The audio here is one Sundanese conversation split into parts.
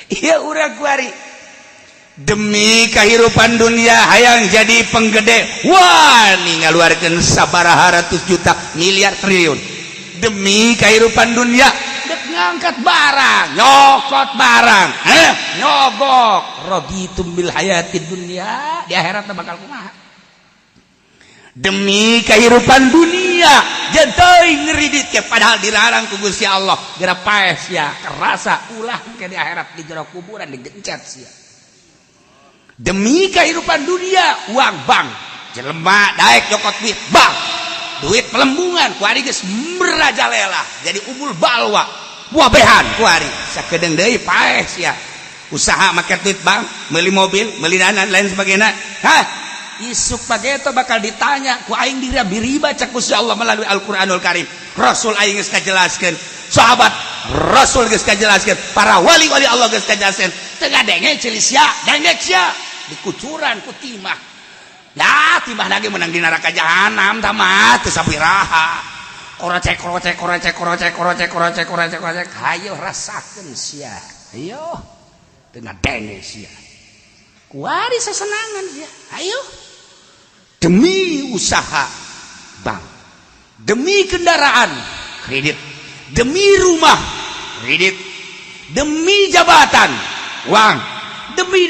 Iya urang kuari demi kehidupan dunia hayang jadi penggede wah nih ngaluarkeun sabaraha ratus juta miliar triliun demi kehidupan dunia dek ngangkat barang nyokot barang nyogok raditum bil hayatid dunia di akhirat bakal kumaha demi kehidupan dunia janteuy ngeridit ke padahal dilarang ku Gusti Allah geura paes ya kerasa ulah ke di akhirat di jero kuburan digencet sia demi kehidupan dunia uang bank jelema daek nyokot duit bank duit pelembungan ku ari geus merajalela jadi umul balwa buabehan ku ari sakedeung deui paes ya usaha make duit bank meuli mobil meuli dan lain sebagainya isuk pageto bakal ditanya ku aing diriba cak Gusti Allah melalui Al-Qur'anul Karim Rasul aing geus kajelaskeun sahabat Rasul geus kajelaskeun para wali-wali Allah geus kajelaskeun teu ngadenge cilisya dengek sia dikucuran ku timah ya timah lagi menang di neraka jahanam tamat teu sabiraha korocek hayo rasakeun sia ayo teu ngadenge sia kuari sasenangan sia ayo demi usaha bank demi kendaraan kredit demi rumah kredit demi jabatan uang demi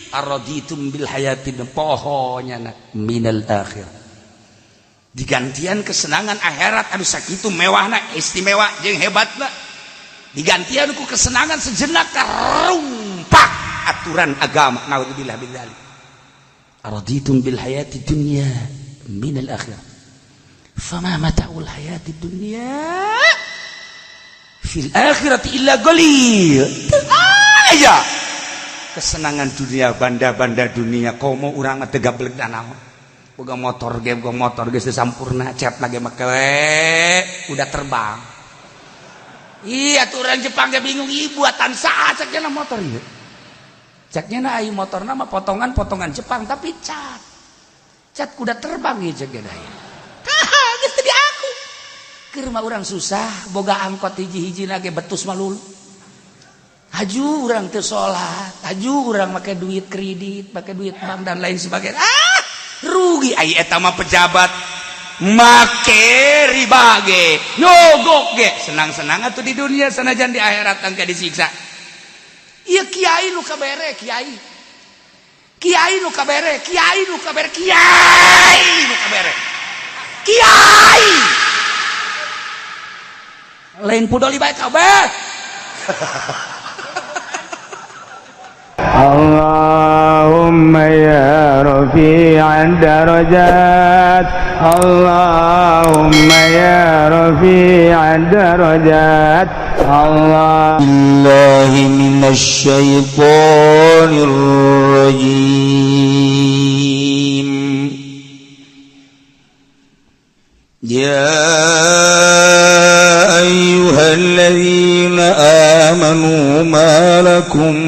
araditum bil hayatid pohonya minal akhir digantian kesenangan akhirat anu sakitu mewahna istimewa jeung hebatna digantian ku kesenangan sejenak karumpak aturan agama naudzubillah min dzalik araditum bil hayatid dunya minal akhir fama mata'ul hayatid dunya fil akhirati illa qalil aya kesenangan dunia banda-banda dunia komo urang teu gablek naon boga motor geus sampurna cat lagi make udah terbang iya aturan Jepang ge bingung ieu buatan saha cakna motor ieu caknya na ayu motor nama potongan Jepang tapi cat kuda terbang ya caknya na ayu geus teu di aku keur mah urang susah boga angkot hiji-hiji lagi betus malulu haju urang teu salat haju urang make duit kredit make duit bank dan lain sebagainya rugi ai eta mah pejabat make riba ge nyogok ge senang-senang atuh di dunia sanajan di akhirat tangka disiksa. Iya kiai nu kabere kiai nu kabere kiai lain pudoli bae kabeh Allahumma ya rafi'ad darajat Allahumma ya rafi'ad darajat Allah billahi minasyaitonir rajim ya ayyuhalladzina amanu ma lakum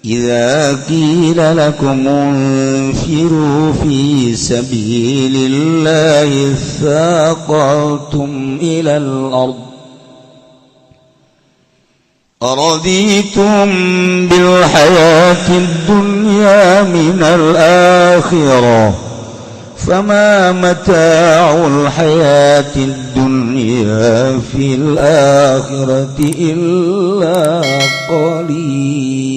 إذا قيل لكم انفروا في سبيل الله ثاقلتم إلى الأرض أرضيتم بالحياة الدنيا من الآخرة فما متاع الحياة الدنيا في الآخرة إلا قليل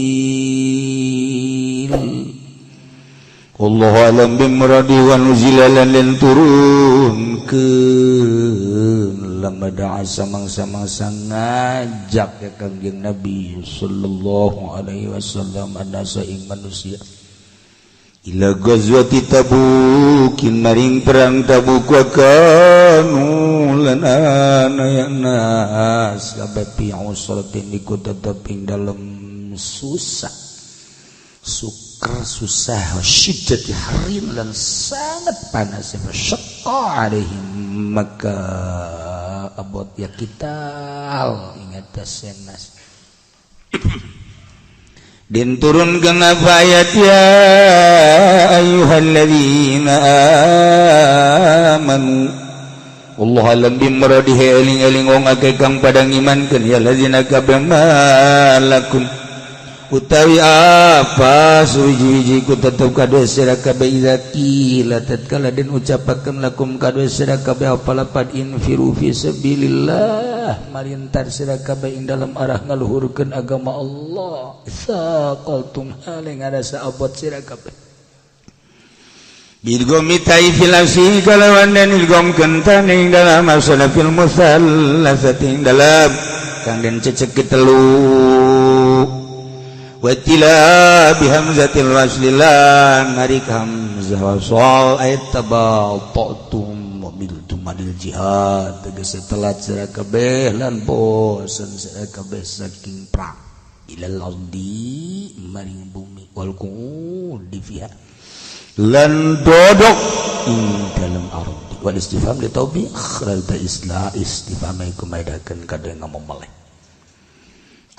Wallahu alam bimradi wa nuzilalan dan turun ke lamada samang-samang ngajak ya kangjeng Nabi sallallahu alaihi wasallam anasa ing manusia ila ghazwati tabukin maring perang tabuk wa kanu lana ya nas kabeh fi usratin iku tetep ing dalem susah susah syiddati harin dan sangat panas masyaqqa alaihim maka abot ya kita ingat senas din turunkeun ayat ya ayyuhalladzina amanu Allah alam bimradihi eling-eling wong akeh kang padang imankeun ya lazina kabeh malakum utawi apa suwiji-wiji ku tetep kadue sira kabeh iza qila tatkala den ucapakeun lakum kadue sira kabeh apa lapad infiru fi sabilillah marintar sira kabeh ing dalam arah ngaluhurkeun agama Allah saqaltum hale ngarasa abot sira kabeh Bilgomi taifil asih kalawan dan ilgom kentan ing dalam asana fil musallasating dalam kang den cecek telu watila bihamzatil waslilan ngarik hamzah wasal ayat tabatum mobil tumadil jihad tegese telat sira kabeh lan bosen sira kabeh saking perang ilal ardi maring bumi wal qudi fiha lan dodok ing dalam ardi wal istifham li taubih lal islah istifham iku maedakeun kade ngomong meleh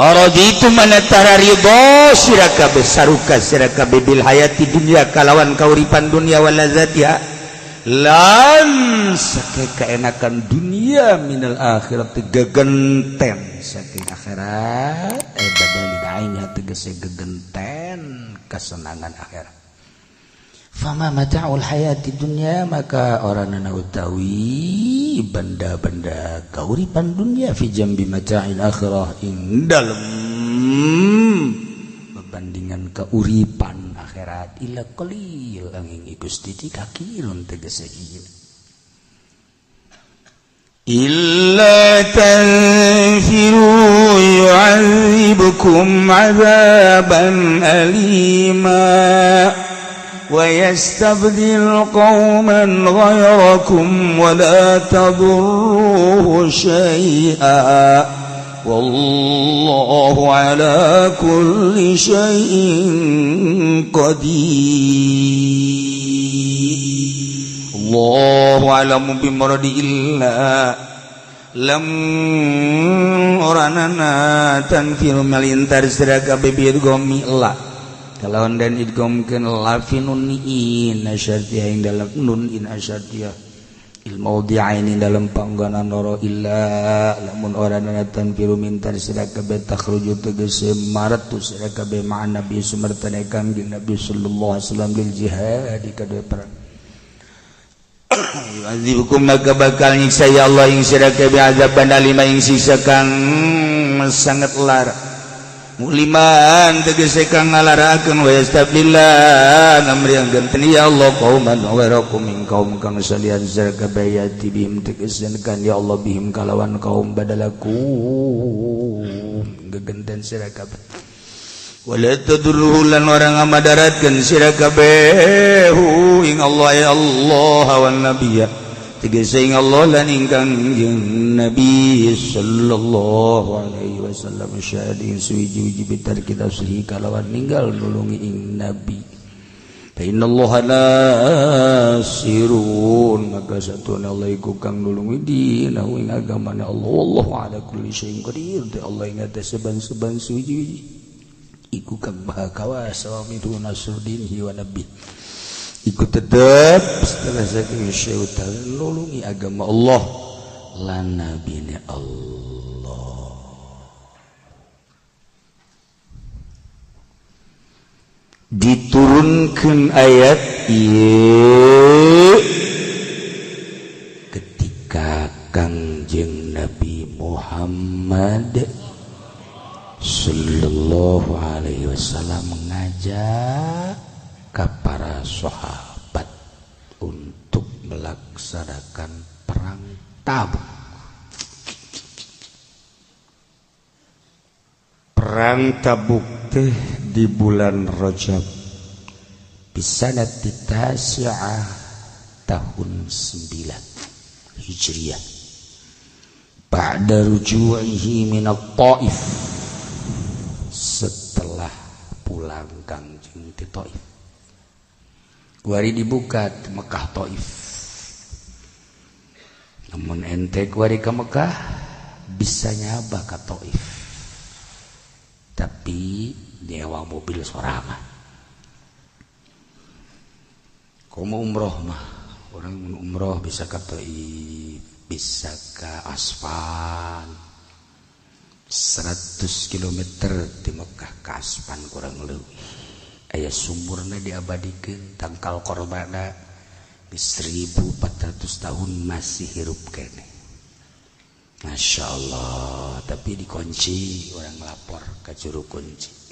araditu manatara ridho sira kabeh saruka sira kabeh bil hayati dunya kalawan kauripan dunia wal lazatiha lan sake kaenakan dunia minal akhirat gegenten saking akhirat badal daingnya tegese gegenten kesenangan akhirat. Fama mata'ul hayati dunya maka orang nana utawi benda-benda kauripan dunia fi jambi mata'il akhirah ing dalem berbandingan kauripan akhirat ila qalil angin Gusti kakirun tegese ieu illa tanfiru yu'adzibukum 'adzaban alima وَيَسْتَبْدِلْ قَوْمًا غَيْرَكُمْ وَلَا تَضُرُّوهُ شَيْئًا وَاللَّهُ عَلَى كُلِّ شَيْءٍ قَدِيرٌ اللَّهُ أَعْلَمُ بِمُرَادِهِ إِلَّا lam oranana tanfir melintar sira kabeh birgomi la kalau dan idghamkeun lafinun in asyadiyah ing dalam nun in asyadiyah il maudhi'ain dalam panggonan noro illa lamun orana tanfiru mintar sira kabeh takhruju tegese maratu sira kabeh ma'an nabi sumertane kangjeng nabi sallallahu alaihi wasallam lil jihad kadue perang yu'adzibukum maka bakal nyiksa ya Allah ing sira kabeh azaban alima ing siksa kang sangat lara muliman tegese kang ngalarakeun wa yastabillah namriang genten ya Allah qauman ghairakum min kaum kang salian sira kabeh yati bihim tegese kan ya Allah bihim kalawan kaum badalaku gegenten sira kabeh wala tadurruhu lan orang ngamadaratkeun sira kabeh ing Allah ya Allah wan nabiyya tegese ing Allah lan ing kangjeng Nabi sallallahu alaihi wasallam syahidin suwiji-wiji bitar kita sulhi kalawan ninggal nulungi ing Nabi fa innallaha nasirun maka satuna Allah iku kang nulungi dinahu ing agamane Allah wallahu ala kulli syai'in qadir Allah ing atas saban-saban suwiji-wiji iku kang maha kawasa wa mitu nasruddin wa nabi ikut tetap setelah saking syaitan nulungi agama Allah lan nabine Allah diturunkan ayat ieu ketika kangjeng Nabi Muhammad sallallahu alaihi wasallam mengajak ke para sahabat untuk melaksanakan perang Tabuk. Perang Tabuk teh di bulan Rajab bisanati tasi'ah tahun 9 Hijriah ba'da ruju'ihi min at-Taif setelah pulang kangjeng ti Taif kuari dibuka di Mekah Taif namun ente kuari ke Mekah bisa nyaba ke Taif tapi nyewa mobil sorangan kamu umroh mah orang umroh bisa ke Taif bisa ke aspal 100 km di Mekah ke aspan kurang lebih aya sumurna diabadikeun tangkal korbana di 1400 tahun masih hirup kene. Masya Allah, tapi dikunci orang lapor ke juru kunci.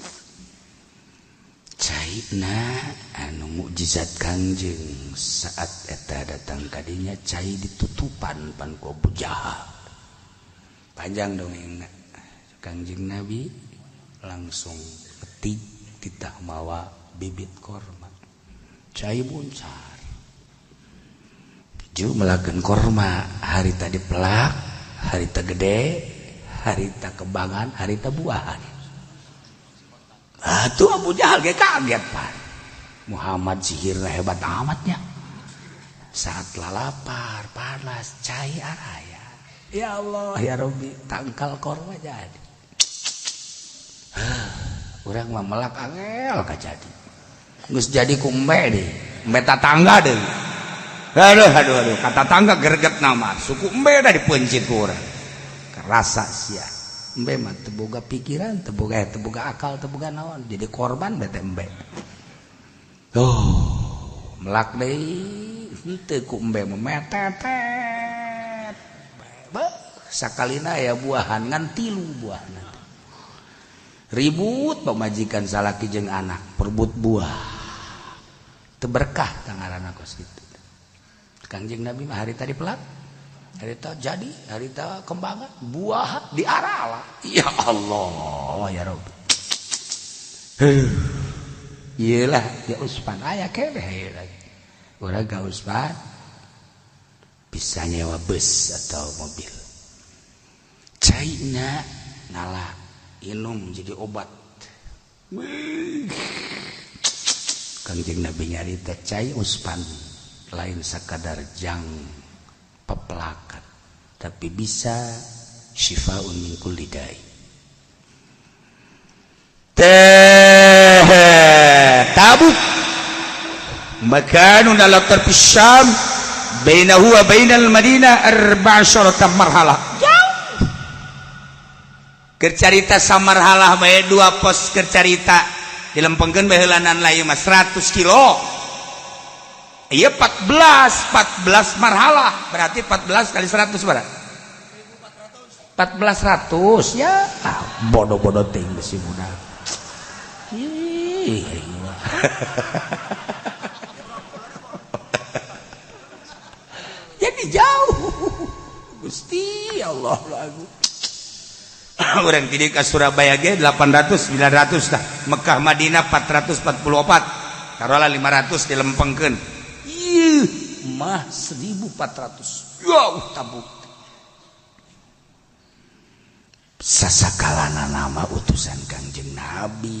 Caina anu mukjizat Kangjeng saat eta datang kadinya cai ditutupan pan ku Abu Jahal. Panjang dongengna. Kangjeng Nabi langsung ketik titah mawa bibit korma. Cai buncar. Ju melakeun korma harita dipelak, harita gede, harita kebangan, harita buahan. Tuh Abu Jahal ge kaget pan. Muhammad sihirna hebat amatnya. Saat lapar, panas, cai araya. Ya Allah, ya Rabbi, tangkal korma jadi. Urang mah melak angel kajadi. Geus jadi ku embe deui. Embe tatangga deui. Aduh, kata tangga greget nama. Suku embe da dipencit ku urang. Kerasa sia. Embe mah teu boga pikiran, teu boga akal, teu boga naon. Jadi korban bete embe. Melak deui henteu ku embe mah metetet. Sakalina aya buahan ngan 3 buahna. Ribut pemajikan salaki jeung anak perebut buah. Teu berkah tangaranna kos kitu. Kangjeng Nabi mah harita dipelak, harita jadi, harita kembangan, buah diarala. Ya Allah, ya Rabbi. Iyalah, ya Usman aya keneh lagi. Urang ka Usman bisa nyewa bus atau mobil. Caina ngalak inum jadi obat. Kangjeng Nabi nyarita cai Uspan lain sakadar jang pepelakat tapi bisa syifaun min kulli dai. Tabuk makanun ala tarfi Syam bainahu wa bainal Madinah 14 marhalah. Kercarita samarhalah bae 2 pos kercarita dilempengkeun baheulanan layu mah 100 kilo. Iya 14 marhalah berarti 14 kali 100 berapa? 1400 ya. Bodoh-bodoh teuing si budak. Jadi jauh. Gusti Allah lagu. Orang tidak ke Surabaya ge 800 900 dah. Mekah Madinah 444. Taruhlah 500 dilempengkeun. Ieu mah 1400. Jauh tabuk. Sasakalana nama utusan Kangjeng Nabi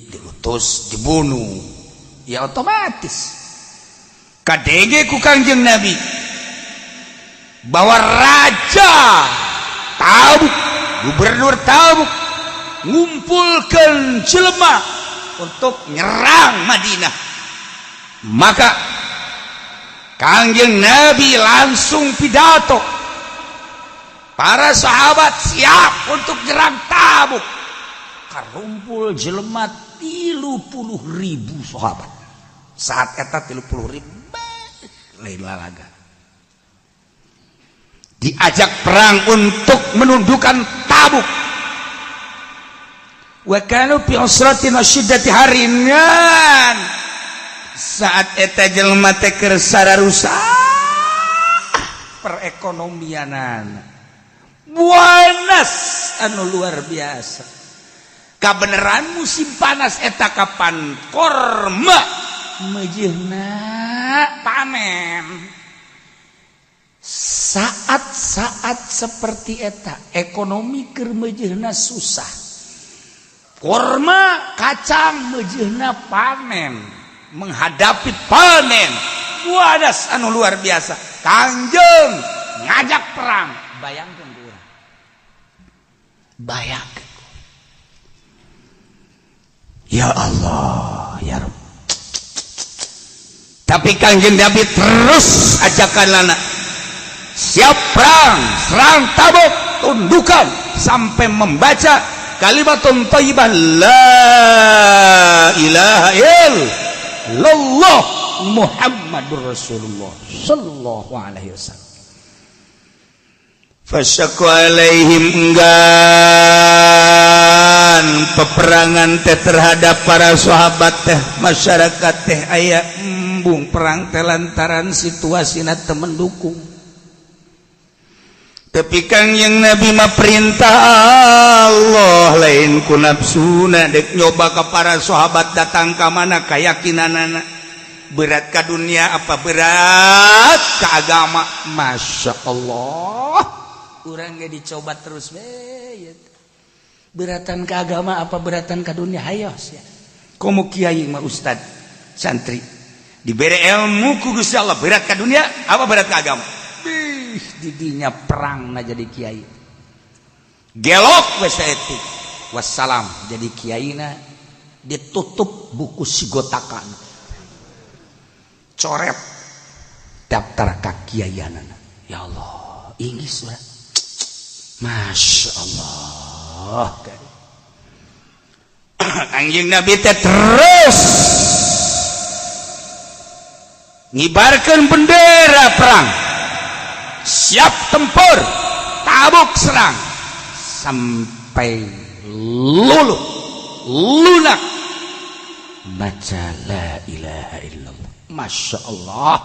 diutus dibunuh. Ya otomatis. Kadege ku Kangjeng Nabi bahwa raja Tabuk, gubernur Tabuk ngumpulkan jelema untuk nyerang Madinah. Maka Kangjeng Nabi langsung pidato. Para sahabat siap untuk nyerang Tabuk. Karumpul jelema 30.000 sahabat. Saat eta 30.000 lain lalaga. Diajak perang untuk menundukkan Tabuk. Wa kanu fi usratin asyiddati haringan. Saat eta jelema teh keur sararusak perekonomianan. Buanas anu luar biasa. Kabeneran musim panas eta kapan korma meujeuhna panen. Saat-saat seperti eta ekonomi keur meujeuhna susah. Korma kacang meujeuhna panen, menghadapi panen. Wadas anu luar biasa. Kangjeng ngajak perang. Bayangkeun urang. Bayangkeun. Ya Allah, ya Rabb. Tapi Kangjeng Nabi terus ajakan lana siap perang, serang Tabuk, tundukan sampai membaca kalimatun thayyibah la ilaha illallah Muhammadur Rasulullah sallallahu alaihi wasallam. Fasyaqqa alaihim enggan peperangan teh terhadap para sahabat teh masyarakat teh aya embung perang teh lantaran situasina teu mendukung. Tapi Kangjeng Nabi mah perintah Allah lain ku nafsuna dek nyoba ka para sahabat datang ka mana kayakinanana berat ka dunia apa berat ka agama. Masya Allah urang ge dicoba terus we beratan ke agama apa beratan ke dunia hayos ya. Komo kiai mah ustad santri diberi ilmu ku Gusti Allah berat ke dunia apa berat ke agama. Didinya perang na jadi kiai gelok we saeutik wassalam jadi kiaina ditutup buku sigotakan coret daftar kakiaianana. Ya Allah inggis urang. Masya Allah. Kangjeng Nabi teh terus ngibarkan bendera perang, siap tempur, Tabuk serang sampai lunak baca la ilaha illallah. Masya Allah.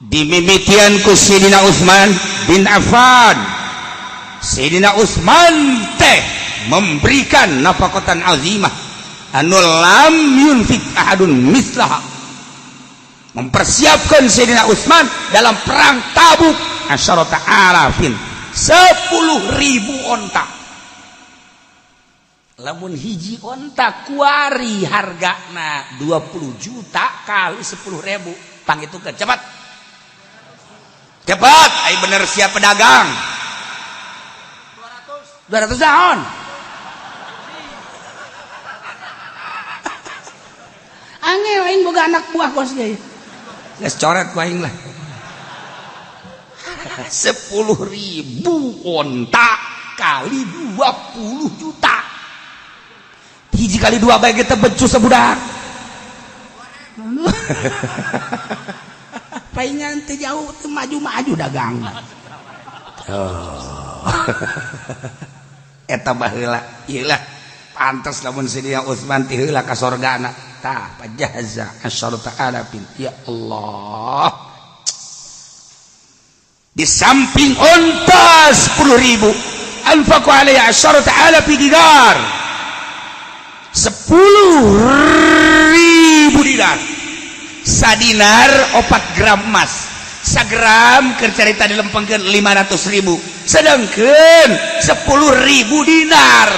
Dimimitian ku Sayyidina Utsman bin Affan. Sayyidina Utsman teh memberikan nafaqatan azimah anu lam yunfik ahadun mislaha. Mempersiapkan Sayyidina Utsman dalam perang Tabuk asyarata alafin 10.000 onta. Lamun hiji onta kuari hargana 20 juta kali 10.000 pangitukeun cepat. Cepat ai bener siap pedagang. 200 tahun. Angel aing boga anak buah bos ge. Geus coret ku aing lah. 10.000 onta kali 20 juta. Hiji kali 2 bae ge teh becus sabudak. Paingan teh jauh teh maju-maju dagang. Oh. Eta baheula ieu lah pantes lamun Sayyidina Utsman ti heula ka sorgana tah pajaza asyarata alafin. Ya Allah di samping onta 10.000 anfaqu alaiha asyarata alafin dinar 10.000 dinar sadinar 4 gram emas sagram kercarita dilempengkeun 500.000 sedangkan 10.000 dinar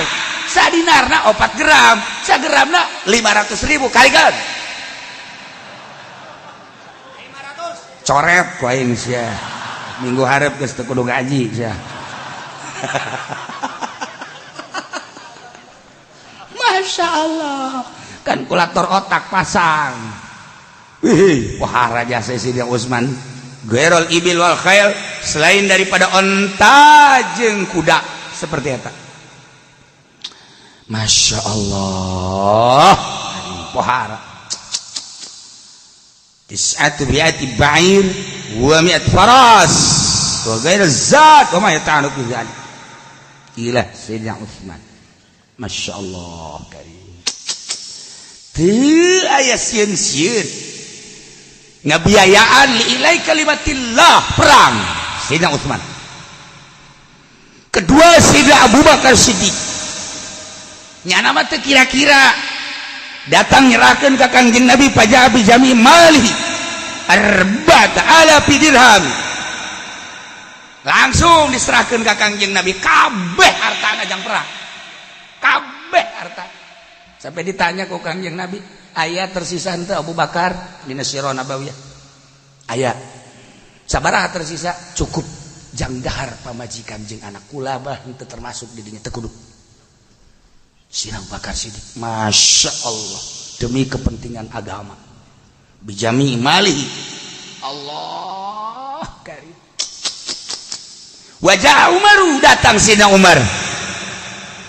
sadinarna 4 gram sagramna 500.000 kalikan 500 coret ku aing sia minggu hareup geus teu kudu gaji sia. Masya Allah kalkulator otak pasang. Wih wahara jasa Sayyidina Utsman Gairul ibil wal khail selain daripada onta jeung kuda seperti eta. Masya Allah pohara tis'atu bi'ati ba'ir wa mi'at faras wa gairul zat wa ma yata'anu fi zalik. Ilah Sayyidina Utsman Masya Allah karim teu aya sieun-sieun ngabiayaan liilai kalimatillah perang Sayyidina Utsman. Kedua Sayyidina Abu Bakar Siddiq nyana mah teu kira-kira datang nyerahkeun ka Kangjeng Nabi paja bi jami malihi 4.000 dirham langsung diserahkeun ka Kangjeng Nabi kabeh hartana jang perang kabeh harta sampai ditanya ku Kangjeng Nabi aya tersisa henteu Abu Bakar dina Sirah Nabawiyah aya sabaraha tersisa cukup jang dahar pamajikan jeung anak kula bah henteu termasuk di dinya teu kudu. Sayyidina Abu Bakar Siddiq Masya Allah demi kepentingan agama bijami malihi Allah karim Wajah Umaru, datang Sina Umar.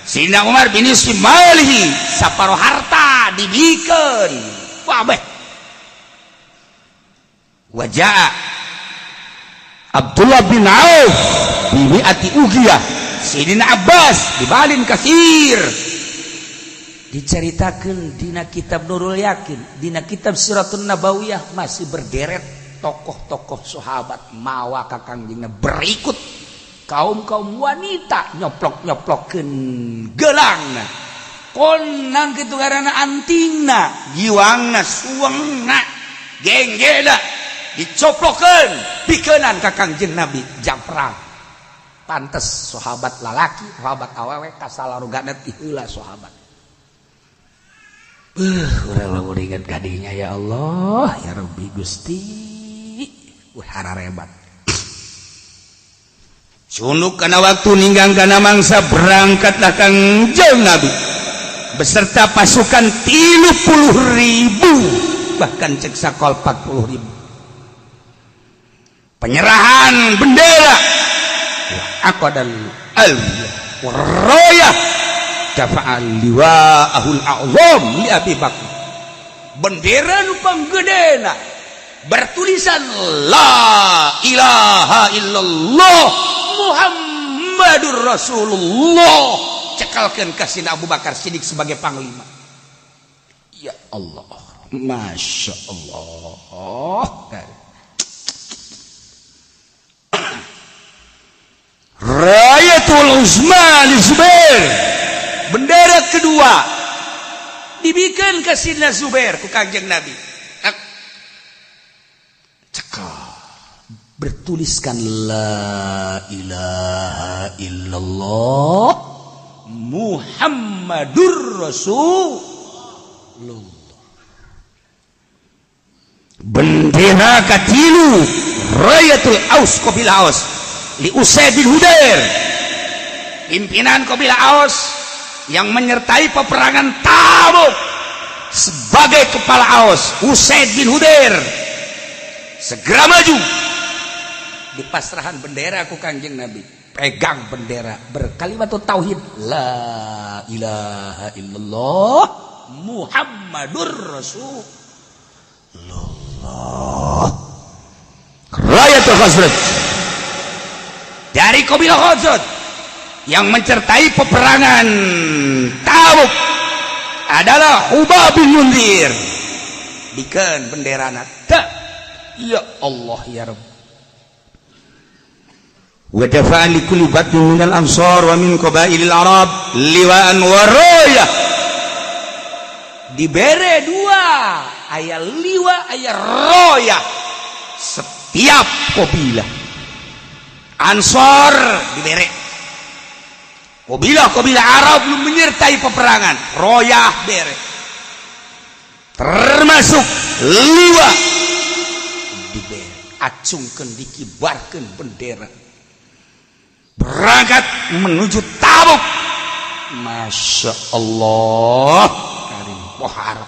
Sina Umar bin Ismailihi saparo harta dibikeun wabeh. Wajah Abdullah bin Auf bimi'ati ugiyah. Sidina Abbas dibalin kasir. Diceritakan dina kitab Nurul Yakin, dina kitab Siratun Nabawiyah masih berderet tokoh-tokoh sahabat mawa ka Kangjengna berikut kaum-kaum wanita nyoplok-nyoplokkeun geulangna. Konang kitu ngaranna antingna, giwangna, suwengna, genggena dicoplokkeun pikeunnan ka Kangjeng Nabi jam perang. Pantes sahabat lalaki, sahabat awewe kasalarugana ti heula sahabat. Urang inget kadinya ya Allah, ya Rabbi Gusti. Hararebat. Sunuk kana waktu ninggang kana mangsa berangkatlah Kangjeng Nabi beserta pasukan 30.000 bahkan cek sakol 40.000. Penyerahan bendera aqadal alwiyah warayah dafa'al liwa'ahul a'zam li Abi Bakar. Bendera nu panggedena bertulisan la ilaha illallah Muhammadur Rasulullah, cekalkeun ka Sina Abu Bakar Siddiq sebagai panglima. Ya Allah, Masya Allah. Rayatul Uzma li Zubair, bendera kedua dibikin ke Sina Zubair ku Kangjeng Nabi. Cekal bertuliskan la ilaha illallah Muhammadur Rasulullah. Bendera katilu Rayatul Aus Qabilah Aus li Usaid bin Hudair, pimpinan Qabilah Aus yang menyertai peperangan Tabuk sebagai kepala Aus. Usaid bin Hudair segera maju. Dipasrahan bendera ku Kangjeng Nabi, pegang bendera berkalimat tauhid la ilaha illallah Muhammadur Rasulullah. Rayatul Khazraj dari Qabilah Khazraj yang mencertai peperangan Tabuk adalah Hubab bin Mundir. Bikin bendera nata. Ya Allah ya Rabb. Wa dafa'an li kulli batnin minal ansar wa min qabailil arab liwa'an wa rayah. Dibere dua, aya liwa aya rayah. Setiap qabilah Ansor dibere. Qabilah Arab belum menyertai peperangan, royah bere. Termasuk liwa dibere, acungkeun dikibarkeun bendera. Berangkat menuju Tabuk. Masya Allah, karim pohara.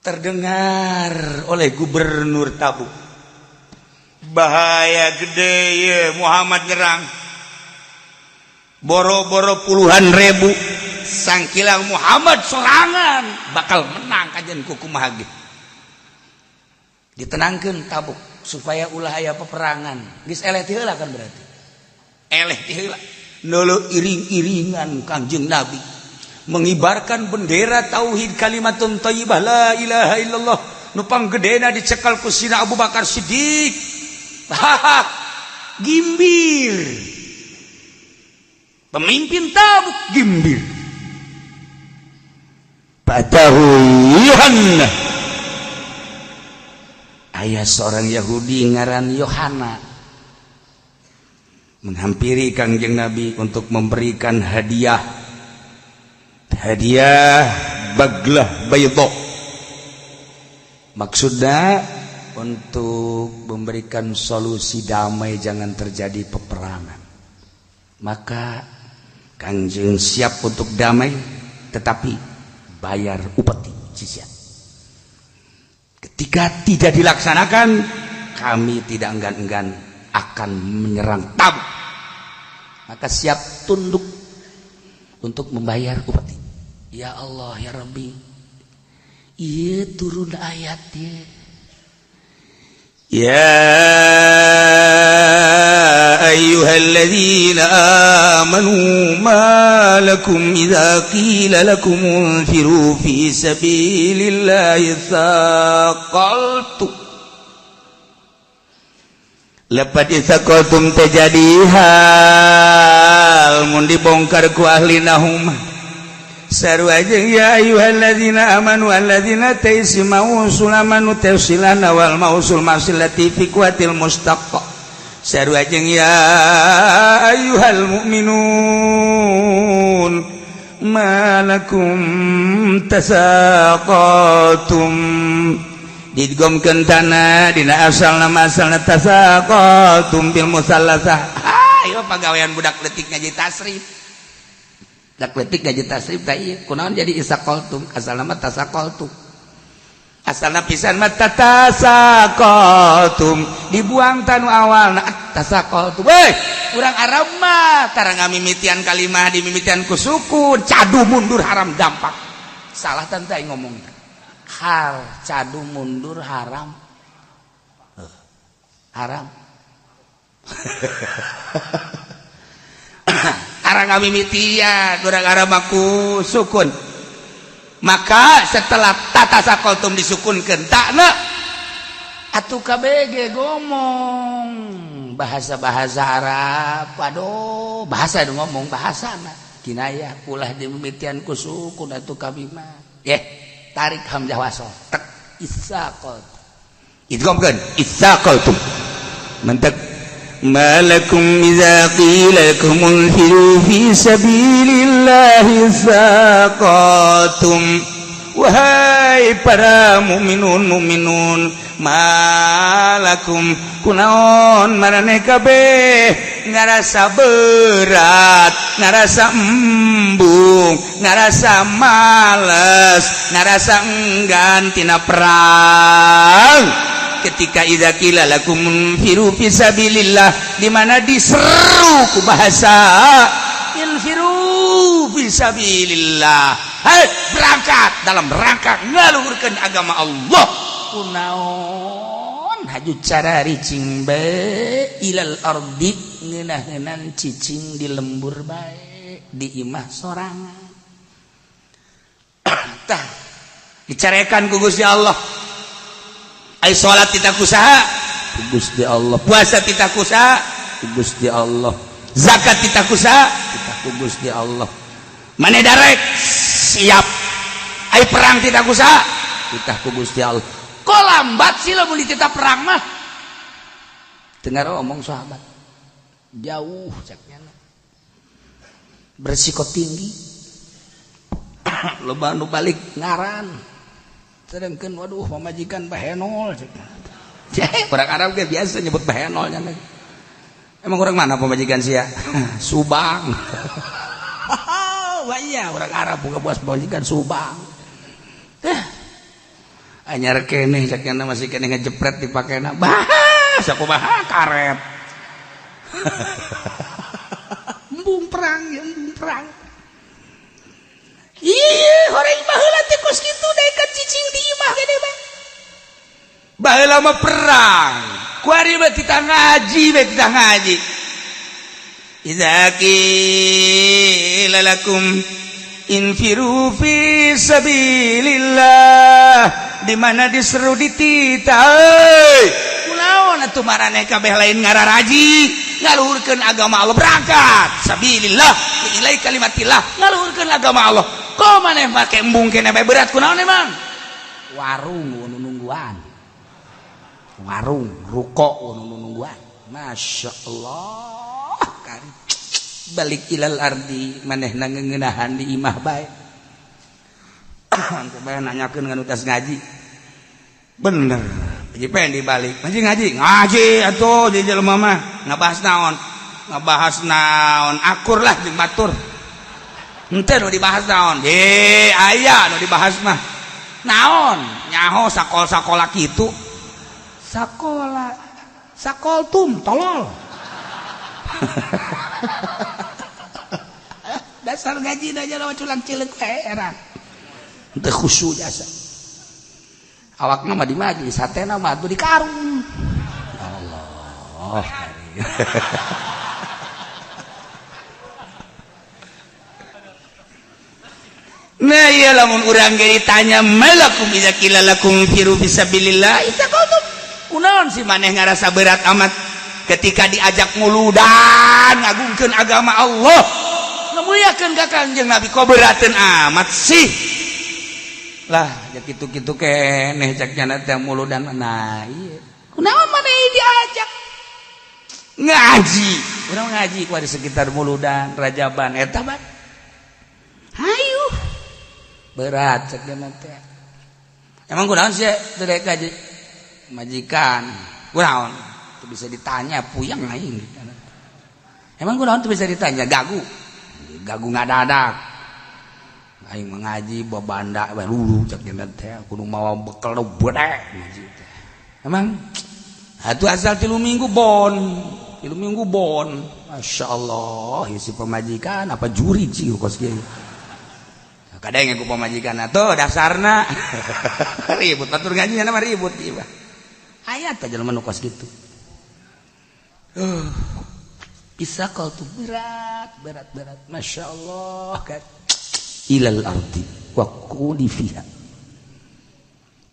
Terdengar oleh gubernur Tabuk, bahaya gede ya Muhammad nyerang. Boro-boro puluhan ribu sangkilang Muhammad sorangan bakal menang kajian kukumaha ge. Ditenangkeun Tabuk supaya ulah aya peperangan. Geus eleh ti heula kan berarti. Eleh ti heula. Nolo iring-iringan Kangjeng Nabi mengibarkan bendera tauhid kalimatun thayyibah la ilaha illallah nu panggedena dicekal ku Sina Abu Bakar Siddiq. Gimbir. Pemimpin Tabuk gimbir. Padahu Yohanna, ayah seorang Yahudi ngaran Yohana menghampiri Kangjeng Nabi untuk memberikan hadiah baglah baydha. Maksudnya untuk memberikan solusi damai, jangan terjadi peperangan. Maka Kangjeng siap untuk damai, tetapi bayar upeti jizyah. Ketika tidak dilaksanakan, kami tidak enggan-enggan akan menyerang tamu, maka siap tunduk untuk membayar upeti. Ya Allah ya Rabbi, iya turun ayatnya. Ya ayyuhalladzina amanu ma lakum idza qila lakum unfiru fi sabilillahi tsaqaltum lepat isaqaltum terjadi hal mun dibongkar ku ahli nahum saru ajeng ya ayyuhalladzina amanu alladzina taismau sulamanu tafsilana wal mausul masilati fi kuatil mustaqqa saru ajeng ya ayyuhal mu'minun malakum tasaqatum digomkeun tanah dina asalna masalna tasaqatum bil musallasah. Ieu pagawean budak leutik ngaji tasrif. Dak letik gaji tasrif tah ieu kunaon jadi isaqaltum asalna mah tasaqaltum asalna pisan mah tasaqaltum dibuang tanu awalna tasaqaltum urang Arab mah tara ngamimitian kalimah dimimitian ku suku cadu mundur haram dampak salah tanta ngomong hal cadu mundur haram haram arang mimitian urang Arab aku sukun maka setelah tata sakoltum disukunkeun takna atuh kabege ngomong bahasa-bahasa Arab aduh bahasa nu ngomong bahasana kinayah ulah dimimitian ku sukun atuh kami mah tarik hamzah wasol tek isaqaltum idghamkeun isaqaltum mentek malakum idza qila lakum unfiru fi sabilillahi saqatum wahai para mukminun malakum kunaon maraneh kabeh ngarasa berat ngarasa embung ngarasa males ngarasa enggan tina perang ketika idza qila lakum infiru fisabilillah di mana diseru ku bahasa infiru fisabilillah berangkat dalam rangka ngaluhurkeun agama Allah kunaon haju cara ricing bae ilal ardi ngeunah-ngeunah cicing di lembur bae di imah sorangan tah dicarekan ku Gusti Allah. Ai salat kita kusaha ku Gusti Allah, puasa kita kusaha ku Gusti Allah, zakat kita kusaha kita ku Gusti Allah. Mane darek siap ai perang kita kusaha kita ku Gusti Allah. Kok lambat sih lamun ditita perang mah? Dengar omong sahabat. Jauh caknya. Bersiko tinggi. Loba nu balik ngaran. Sedangkan waduh pemajikan bahenol orang Arab ke biasa nyebut bahenolnya emang orang mana pemajikan sia Subang wah iya orang Arab buka buas pemajikan Subang anyar kene sakena masih kene ngejepret dipakena bahas aku bahas karet embung perang ya embung perang. Iya, orang baheula teh kos kitu daekan cicing di imah gede bang. Baheula mah perang. Kuari mah kita ngaji, kita ngaji. Idza qila lakum infiru fi sabilillah di mana diseru ditita kunaon atuh maraneh kabeh lain ngararaji ngaluhurkeun agama Allah berangkat sabilillah ilai kalimatillah ngaluhurkeun agama Allah. Kok maneh make embung kene bae berat kunaon emang? Warung nu nungguan. Warung, ruko nu nungguan. Masyaallah. Kan balik ilal ardi manehna ngeuneunahan di imah bae. Coba nanyakeun ngan utas ngaji. Bener. Jadi pengen dibalik. Masih ngaji? Ngaji atuh di jelema mah. Ngabahas naon? Ngabahas naon? Akur lah jeung batur. Ente nu dibahas naon? Aya nu dibahas mah. Naon? Nyaho sakola kitu. Sakola sakoltum tolol. Dasar ngaji aja lawan culang cileuk heran. Teu khusyuk jasa. Awakna mah di majelis, hatena mah atuh di karung. Allah. Nah iya lamun urang ge ditanya malakum iza kilalakum firu fisabilillah itaqautum. Kunaon si maneh ngarasa berat amat ketika diajak nguludan ngagungkeun agama Allah. Ngamuliakeun ka Kanjeng Nabi kok berateun amat sih. Lah ya kitu-kitu keneh cak cenah teh muludan nah ieu. Kunaon maneh diajak ngaji. Urang ngaji ku di sekitar muludan Rajaban eta ban. Hayu. Berat cek dia teh. Emang kunaon sih teu daek gaji majikan. Kunaon? Teu bisa ditanya puyeng aing. Emang kunaon teu bisa ditanya gagu. Gagu ngadadak. Aing mengaji babanda bae lulu cek dia teh kudu mawa bekal bedek ngaji teh. Emang atuh asal 3 minggu bon. 3 minggu bon. Masyaallah, isi pemajikan apa juri ciu kos kieu. Kadang aku pemajikan atau dasarna ribut batur ngajinya nama ribut iba ayat aja lu menukos gitu bisa kau tuh berat Masya Allah kan ilal ardi wa qudi fiha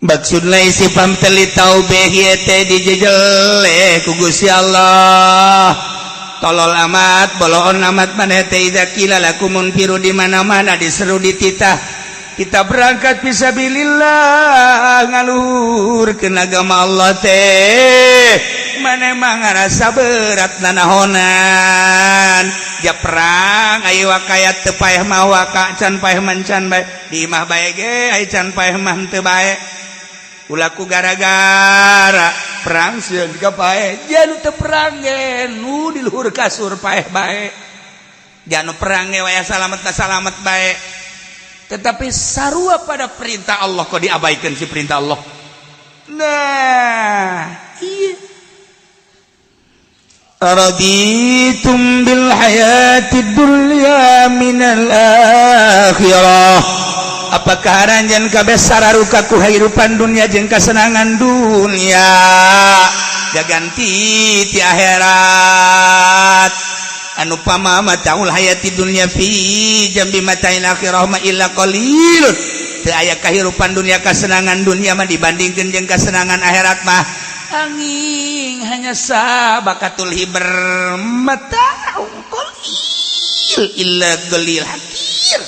maksudna isi pamteli taubeh yete dijejel ku Gusti Allah tolol amat, boloon amat maneh teh idza qila lakum munfiru di mana-mana diseru dititah kita berangkat fisabilillah ngaluhurkeun agama Allah teh maneh mah ngarasa berat nanahonan ja perang aya wakayat teu paeh mah waka can paeh mancan bae di imah bae ge aya can paeh mah teu bae ulaku gara-gara perang sieun ka paeh janu teu perang ge nu di luhur kasur paeh bae janu perang ge waya salamet bae tetapi sarua pada perintah Allah kok diabaikan si perintah Allah nah iya araditum bil hayatid dunya minal akhirah apakah ranjan kabeh sararuka ku kehidupan dunia jeung kasenangan dunia gaganti ti akhirat anu pamama taul hayati dunia fi jambi matain akhirah ma illa qalil teu aya kehidupan dunia kasenangan dunia mah dibandingkeun jeung kasenangan akhirat mah angin hanya sabakatul hiber mata qalil illa qalil hakir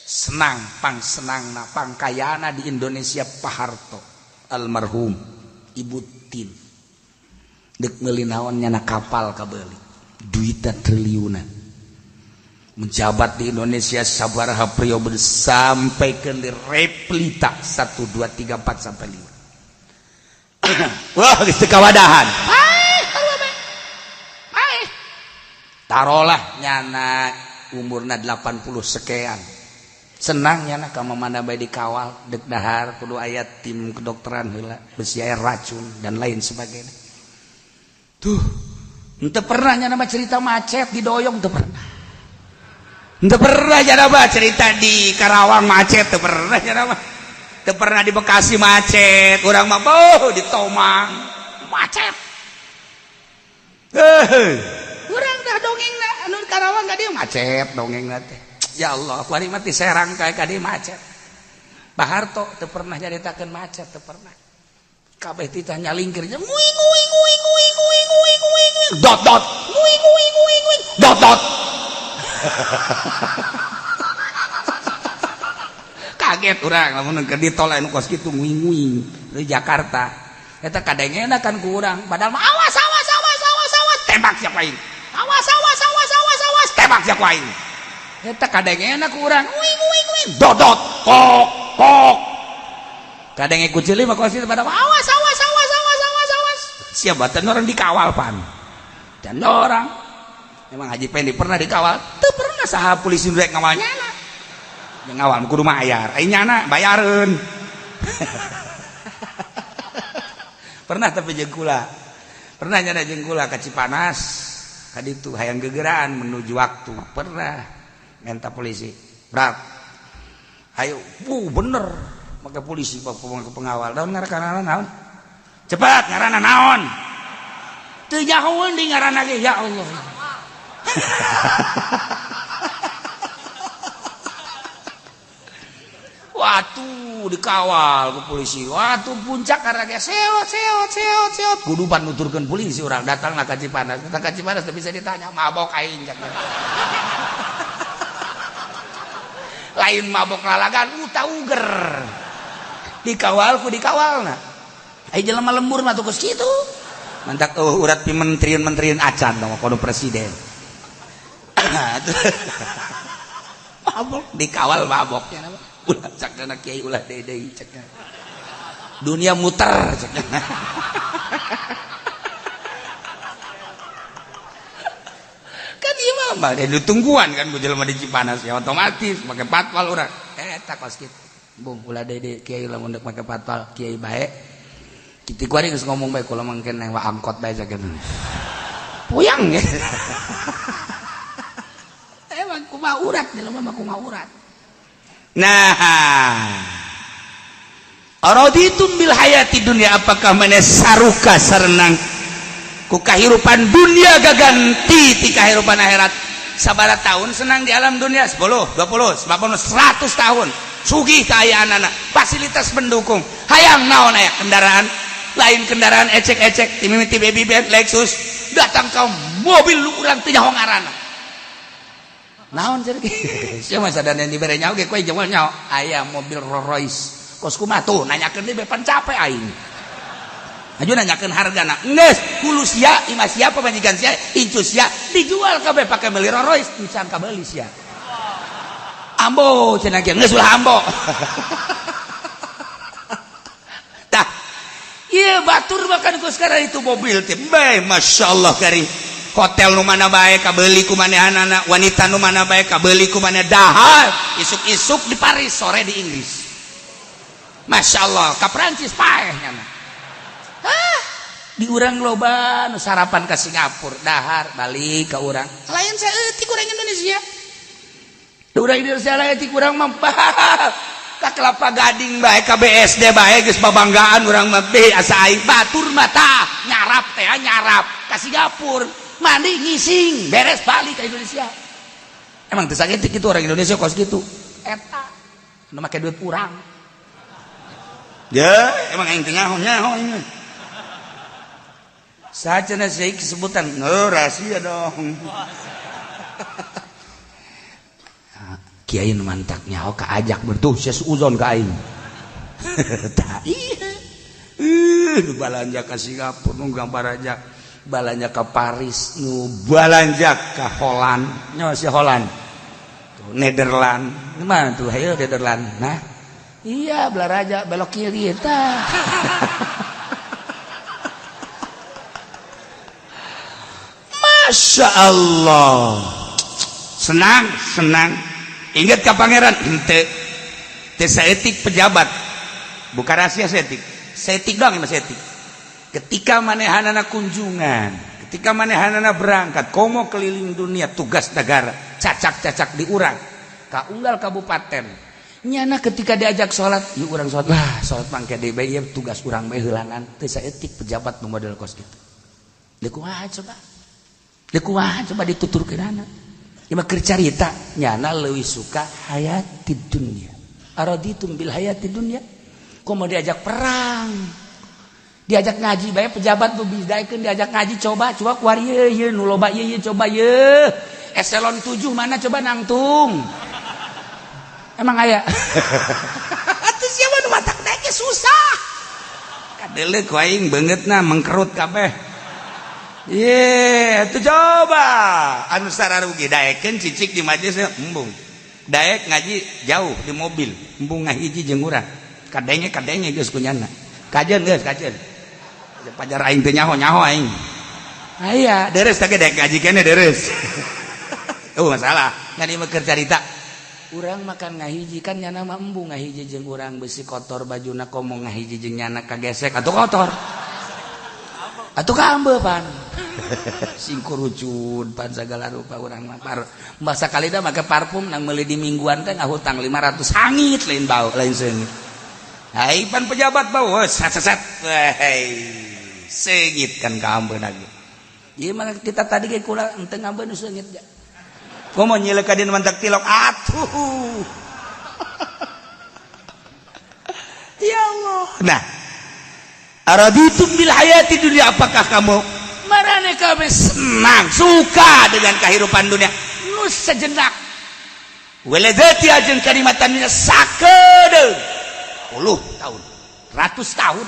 senang pang senangna pang kayana di Indonesia Pak Harto almarhum Ibu Tin dek meuli naon nyana kapal kabeuli duitna triliunan menjabat di Indonesia sabaraha periode sampai ke replita 1 2 3 4 sampai 5 wah geus teu kawadahan tarolah nyana umurna 80 sekian senangnya nak kamu mana baik dikawal dek dahar kudu ayat tim kedokteran heula besi air racun dan lain sebagainya tuh ente pernah nyana cerita macet di doyong teu pernah ente pernah nyana cerita di Karawang macet teu pernah nyana teu pernah di Bekasi macet urang mah boh di Tomang macet urang dah dongengna anu Karawang ka dieu macet dongengna teh ya Allah, aku hari mati serang kayak kadi macet. Pak Harto teu pernah nyaritakeun macet, teu pernah. Kabeh titah nyalingkirnya nguing dot nguing dot kaget urang lamun keur di tol anu kos kitu nguing di Jakarta. Eta kadengena kan ku urang, padahal mah awas tembak siapa aing. Awas tembak siapa aing. Eta kadengena ku urang nguing dodot kok kadenge ku cilik mah kos pada awas sia batan orang dikawal pan dan orang memang Haji Pendi pernah dikawal teu pernah saha polisi rek ngawalnya yang ngawal kudu mayar ai nyana bayareun pernah tapi jeung kula Pernah nyana jeung kula ka Cipanas ka ditu hayang gegeraan menuju waktu pernah minta polisi berat ayo bener maka polisi pengawal daun ngaranna naon cepat ngaranna naon teu nyahoeun di ngaranna ge ya Allah. Watu dikawal ke polisi. Watu puncak karena seot kudupan nuturkeun polisi orang datang lah ka Cipanas. Datang ka Cipanas teu bisa ditanya mabok aing cakna. Lain mabok lalagan uger. Dikawal ku dikawalna. Ai jelema lembur mah tuh geus kitu. Mantak urat pi menterian acan dong kono presiden. Mabok dikawal maboknya nama. Ulah cakna kiai ulah deui cakna. Dunia muter cakna. Kan ieu mah ada tungguan kan ku jelema di Cipanas ya otomatis make patwal urang. Eta kos kitu. Bung ulah deui kiai lamun deuk make patwal kiai bae. Kitu kuari geus ngomong bae kula mangke nang angkot bae cakna. Puyang ge. Emang kumaha urat jelema mah kumaha urat. Nah, araditum bil hayati dunia apakah maneh saruka sarenang ku kahirupan dunia gaganti ti kahirupan akhirat sabaraha tahun senang di alam dunia 10, 20, 50, 100 tahun sugih kaayaan anak fasilitas pendukung hayang naon aya kendaraan lain kendaraan ecek-ecek ti mimiti baby bed Lexus datang ka mobil lu urang teu nyaho ngaranna naon cenah sia mah sadana dibere nyaho ge koe jeung nyaho aya mobil Rolls Royce kos kumaha tuh nanyakeun deui bepan capek aing aju nanyakeun hargana geus hulu sia imah sia pamajikan sia incu sia dijual kabeh pake beli Rolls Royce pisan kabeli sia ambo cenah ge geus ulah ambo tah ieu batur makan ku sekarang itu mobil teh bae masyaallah karim hotel nu mana bae kabeuli ku manehanana wanita nu mana bae kabeuli ku maneh dahar isuk-isuk di Paris sore di Inggris masyaallah ka Prancis paeh nyana di urang loba nu sarapan ka Singapura dahar balik ka urang lain saeutik urang Indonesia da urang Indonesia lain ti urang mah ka Kelapa Gading bae ka BSD bae geus babanggaan urang mah asa aing batur mah tah nyarap teh nyarap ka Singapura mandi ngising beres balik ke Indonesia emang teu sakitu kitu orang Indonesia kos gitu eta nu make duit urang ya emang aing teu nyaho ini saha cenah saya kesebutan rahasia dong kiai nu mantak nyaho ka ajak bertuh sia suuzon ka aing tah iya balanja ka Singapura nu gambar ajak balanja ke Paris nu balanja ke Holland nyawa si Holland tuh Nederland mana tuh hayo Nederland nah iya belah raja belok kiri eta Masya Allah senang ingat ke pangeran ente saeutik pejabat bukan rahasia saeutik doang mas saeutik ketika manehanana kunjungan ketika manehanana berangkat komo keliling dunia tugas negara cacak-cacak di urang ka unggal kabupaten nyana ketika diajak sholat yuk urang sholat wah sholat mangke deui bae ieu tugas urang bae heulangan teu saeutik pejabat nu model kos kitu deuk kumaha coba dituturkeunana ieu mah keur carita nyana leuwih suka hayati dunia araditum bil hayati dunia komo diajak perang diajak ngaji bae pejabat tuh bidaikeun diajak ngaji coba kuari ieu nu loba ieu coba ieu eselon 7 mana coba nangtung emang aya atuh sia mah nu matak naik susah kadeuleuk ku aing beungeutna mengkerut kabeh ye atuh coba anu sararugi daekeun cicik di majelis embung daek ngaji jauh di mobil embung ngahiji jeung urang kadenge geus kunyana kajeun geus kajeun pajar aing teu nyaho aing aya deres teh dek ngaji keneh deres masalah ngan ieu keur carita urang makan ngahiji kan nyana mah embung ngahiji jeung urang besi kotor bajuna komo ngahiji jeung nyana kagesek atuh kotor atuh kambe pan singkurucun pan segala rupa urang mah masa kalida make parfum nang meuli di mingguan teh ngahutang 500 hangit lain bau lain seungit hai pan pejabat bau sat seungit kan ka ambeun lagi ieu mah kita tadi ge kula henteu ngambeun seungit ja komo nyilek ka dina mantak tilok atuh ya Allah nah araditum bil hayati dunia apakah kamu marane kabeh senang suka dengan kehidupan dunia nu sejenak waladati ajeun kalimatannya sakedeung 10 tahun 100 tahun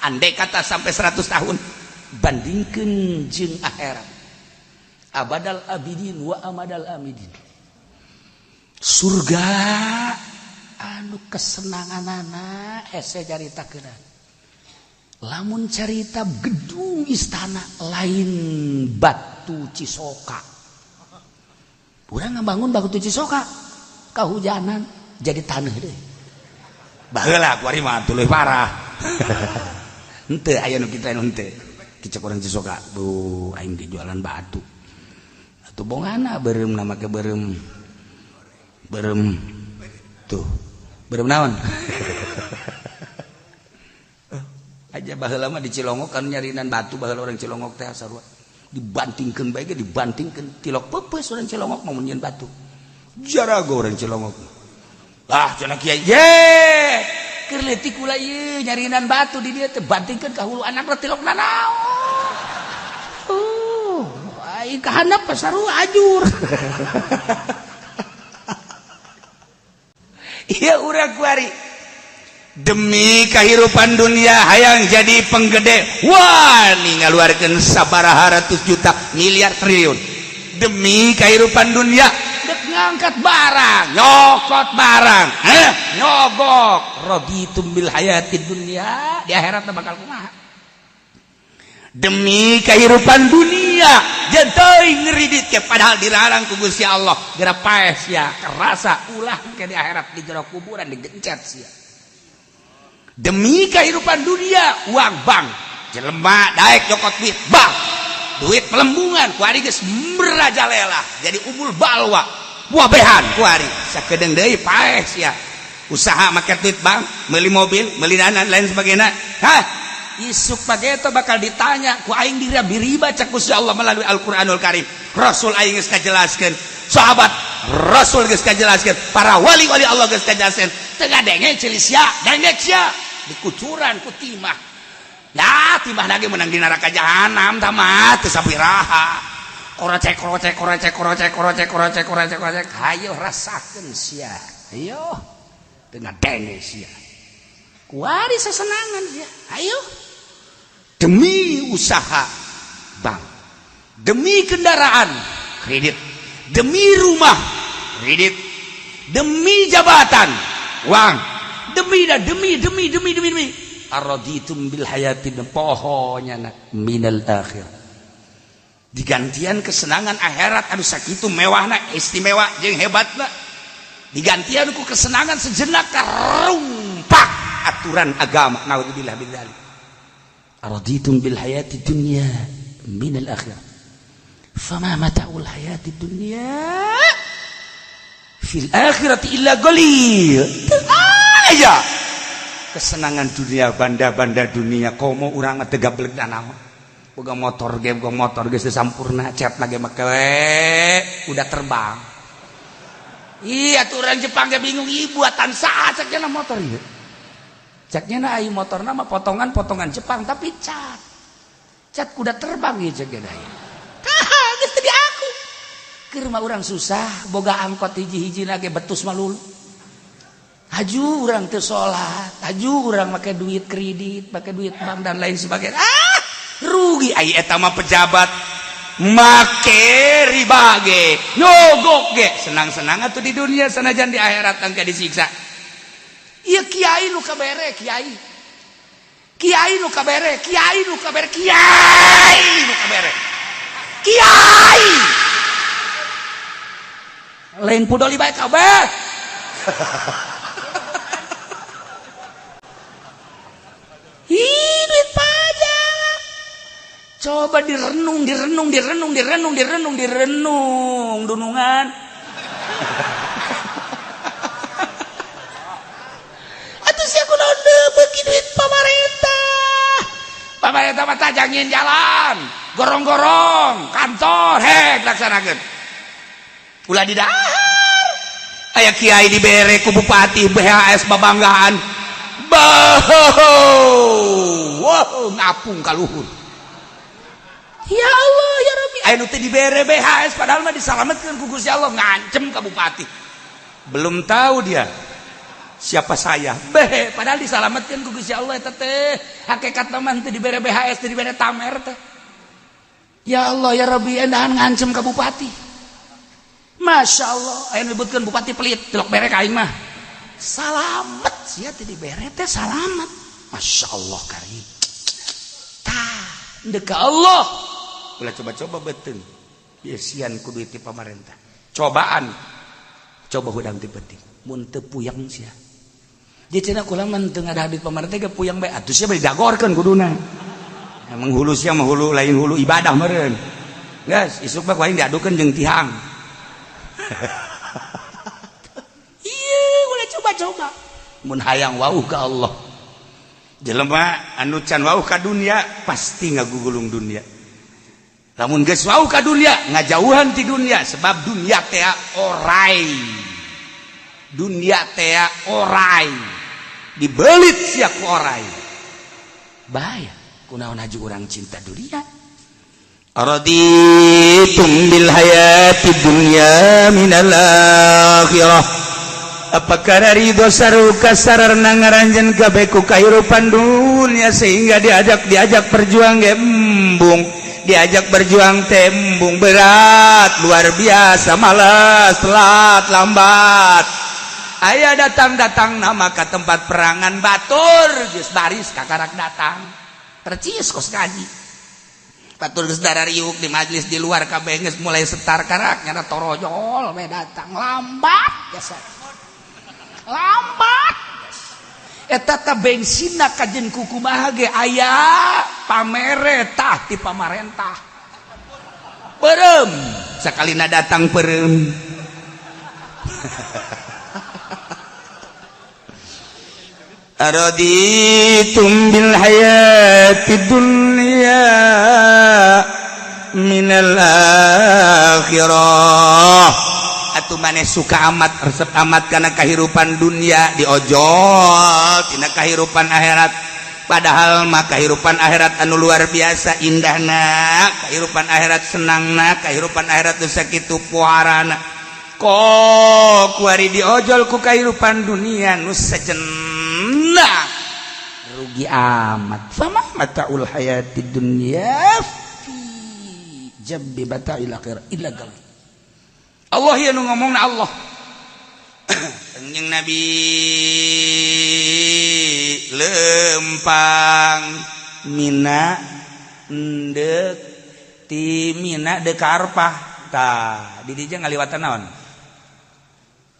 andai kata sampai 100 tahun bandingkeun jeung akhirat abadal abidin wa amadal amidin surga anu kesenanganana hese caritakeun lamun carita gedung istana lain batu Cisoka urang ngebangun batu Cisoka kahujanan jadi tanah deh baheula kuari mah tuluy parah henteu aya nu kitu anu henteu kicek urang Cisoka bu aing ge jualan batu atuh bongana beureum na make beureum tuh beureum naon aja baheula mah di Cilongok kan nyarinan batu baheula orang Cilongok teh sarua dibantingkeun bae ge dibantingkeun tilok peupeus orang Cilongok mah mun nyieun batu jarago orang Cilongok ah cenah kiai ye keur leutik kula ieu nyarinan batu di dieu teh bantingkeun ka hulu anakna tilok nanaon ai kahandap sarua ajur iya urang kuari demi kehidupan dunia hayang jadi penggede wah nih ngaluarkeun sabaraha ratus juta miliar triliun demi kehidupan dunia dek ngangkat barang nyokot barang nyogok raditum bil hayatid dunia di akhirat bakal kumaha demi kehidupan dunia jenteu ngeridit ke padahal dilarang ku Gusti Allah geura paes ya kerasa ulah ke di akhirat di jero kuburan digencet sia demi kehidupan dunia uang bank jelema daek nyokot duit bank duit pelembungan kuari geus merajalela jadi umul balwa buah behan kuari sakedeung deui paes ya usaha make duit bank meuli mobil meuli nanan lain sebagainya hah isuk page itu bakal ditanya ku aing dira biriba cek Gusti Allah melalui Al-Qur'anul Karim Rasul aing geus kajelaskeun sahabat Rasul geus kajelaskeun para wali-wali Allah geus kajelaskeun teu ngadenge ceulis sia dengek sia dikucuran ku timah ya timah lagi menang di neraka jahanam tamat teu sabiraha korocek hayo rasakeun sia ayo teu ngadenge sia kuari sasenangan sia ayo demi usaha bank demi kendaraan kredit demi rumah kredit demi jabatan uang demi araditum bil hayatid pohonya minal akhir digantian kesenangan akhirat anu sakitu mewahna istimewa jeung hebatna digantian ku kesenangan sejenak karumpak aturan agama naudzubillah min dzalik araditum bil hayatid dunya minal akhir fama mata'ul hayatid dunya fil akhirati illa qalil aja kesenangan dunia banda-banda dunia komo urang teu gablek danaon boga motor ge geus sampurna cat lagi make udah terbang iya tuh orang Jepang ge bingung ieu buatan saha cekna motor ieu ceknya na aya motorna mah potongan Jepang tapi cat kuda terbang ieu cekna aya kaha geus teu di aku keur mah urang susah boga angkot hiji-hijina ge betus malulu haju orang teu salat haju orang make duit kredit make duit bank dan lain sebagainya rugi ai eta mah pejabat make riba ge nyogok ge senang-senang atuh di dunia sanajan di akhirat tangka disiksa ieu kiai nu kabere kiai nu kabere lain pudoli bae kabeh duit pajak Coba direnung dunungan. Atuh sia kunaon beuki duit pamarentah mah tajangin jalan, gorong-gorong, kantor, laksanakeun. Ulah di dahar. Aya kiai dibere ku bupati BHS babanggaan. Wow, ngapung ka luhur. Ya Allah ya Rabbi, aya nu teh dibere BHS padahal mah disalametkeun ku Gusti Allah, ngancem ka bupati. Belum tahu dia siapa saya. Padahal disalametkeun ku Gusti Allah eta teh. Hakikatna mah teu dibere BHS, teu dibere tamer teh. Ya Allah ya Rabbi, endahan ngancem ka bupati. Masya Allah, aya nyebutkeun bupati pelit, telok bere ka aing mah. Salamet sia teu dibere teh salamet. Masya Allah karim. Tah, endeu ka Allah. Ulah coba-coba beteung. Biasian ku duit ti pamarentah. Cobaan. Coba hudang ti penting. Mun teu puyang sia. Jadi cenah kula mah teu ngada duit pamarentah ge puyang bae. Atuh sia bari dagorkeun kuduna. Emang hulu sia mah hulu lain hulu ibadah meureun. Geus, isuk mah ku aing diadukeun jeung tihang. Iya, ulah coba-coba. Mun hayang wauh ka Allah. Jelema anu can wauh ka dunia pasti ngagugulung dunia. Lamun geus wauh ka dunia ngajauhan ti dunia, sebab dunia teh orai. Dunia teh orai. Dibelit sia ku orai. Bahaya kunaon haju urang cinta dunia. Araditum bil hayati dunya minal akhirah. Apakah ridho saruka sararna ngaranjeun kabeh ku kahirupan dunia sehingga diajak berjuang embung, diajak berjuang tembung berat luar biasa, malas, telat, lambat. Aya datang nama ke tempat perangan batur geus baris kakarak datang. Percis kos kaji. Batur geus darariuk di majelis di luar kabeh geus mulai setar karak nyana torojol we datang lambat biasa. Lambat eta teh bensinna kajen kukumaha ge aya pamere tah ti pamarentah peureum sakalina datang peureum. Araditum bil hayati dunya minal akhirah. Atuh maneh suka amat resep amat kana kahirupan dunia diojol tina kahirupan akhirat, padahal mah kahirupan akhirat anu luar biasa indahna, kahirupan akhirat senangna, kahirupan akhirat teu sakitu puarana. Kok kuari diojol ku kahirupan dunia nu sajenna rugi amat. Fama mataul hayati dunya fi jabbi bata'il akhirah illa gal. Allah ya nu ngomongna Allah. Kanjeng Nabi lempang Mina ndek ti Mina deuk ka Arfah. Tah, di dieu ngaliwatan naon?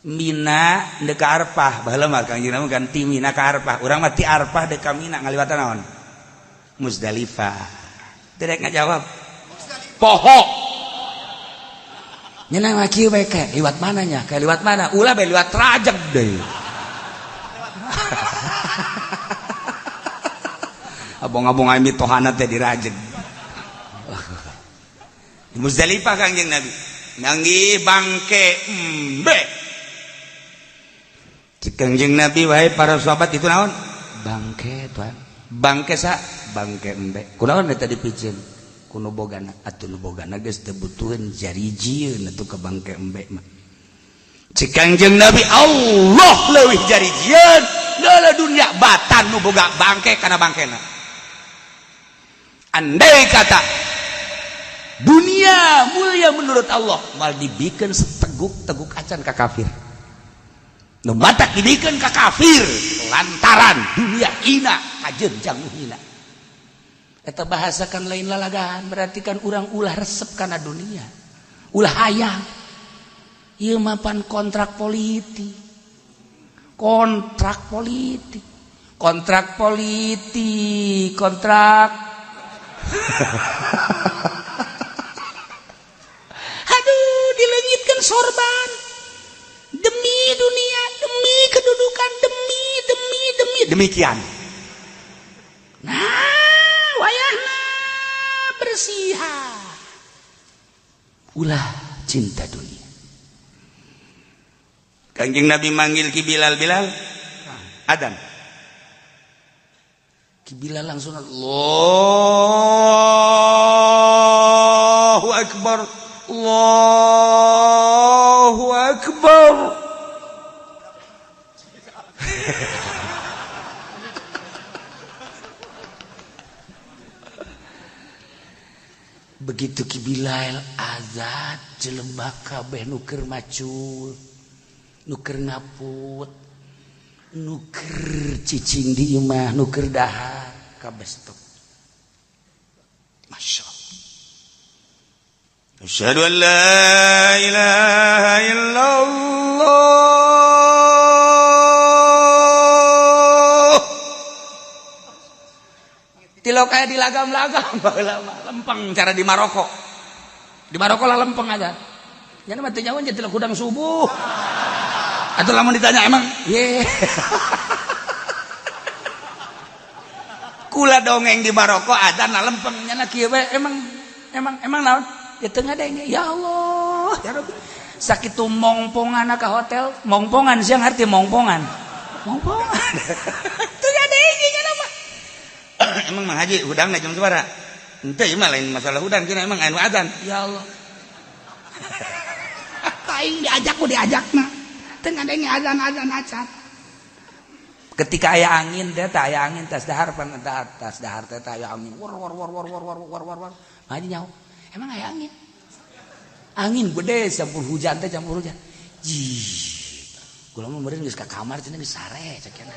Mina deuk ka Arfah. Baheula mah Kanjeng Nabi kan ti Mina ka Arfah. Urang mah ti Arfah deuk ka Mina ngaliwatan naon? Muzdalifah. Derek ngajawab. Poho. Nyenang lagi we ke liwat mananya? Ke liwat mana? Ulah be liwat Rajab deui. Abong-abong aya mitohana teh di Rajab. Di Muzdalifah Kanjeng Nabi. Nanggi bangke embe. Cik Kanjeng Nabi wae para sahabat itu naon? Bangke tuan. Bangke sa bangke embe. Kunaon eta dipicieun? Kuno bogana atuh nu bogana geus teu butuheun jarijieun atuh ka bangke embe mah. Cik Kanjeng Nabi Allah leuwih jarijieun leula dunia batan nu boga bangke kana bangkena. Andai kata dunia mulia menurut Allah mal dibikeun seteguk-teguk acan ka kafir. Nu batak dibikeun ka kafir lantaran dunia hina kajenjang hina. Eta bahasakan lain lalagaan berarti kan urang ulah resep kana dunia, ulah hayang. Ieu mah pan kontrak politik, kontrak Aduh, dilengitkan sorban. Demi dunia, demi kedudukan, demi demikian. Nah, wayahna bersiha. Ulah cinta dunia. Kanjeng Nabi manggil Ki Bilal, adzan. Ki Bilal langsung Allahu Akbar, Allahu Akbar. Begitu Ki Bilal azan jelema kabeh nu keur macul, nu keur ngaput, nu keur cicing di imah, nu keur dahar kabeh stop. Masyaallah. Asyhadu an la ilaha illallah. Tilok kayak di lagam-lagam lempeng cara di Maroko. Di Maroko lah lempeng aja. Jadi mati nyawa jadi tilok udang subuh. Atau lama ditanya emang, kula dongeng di Maroko adzan lempeng nya kieu we emang naon? Ya teu ngadenge. Ya Allah, ya Rabbi. Sakitu mongpongan ka hotel, mongpongan siang arti mongpongan. Mongpongan. Teu ngadenge nya mah. Emang Mang Haji hudangna jam sabaraha? Henteu ieu mah lain masalah hudang kina emang anu adzan. Ya Allah. Aing diajakna. Teu ngadenge adzan acan. Ketika aya angin teh aya angin tas dahar pan tas dahar teh aya angin. War. Haji nyaho. Emang aya angin? Angin gede campur hujan. Jih. Kula mah meureun geus ka kamar cenah geus sare cekeuna.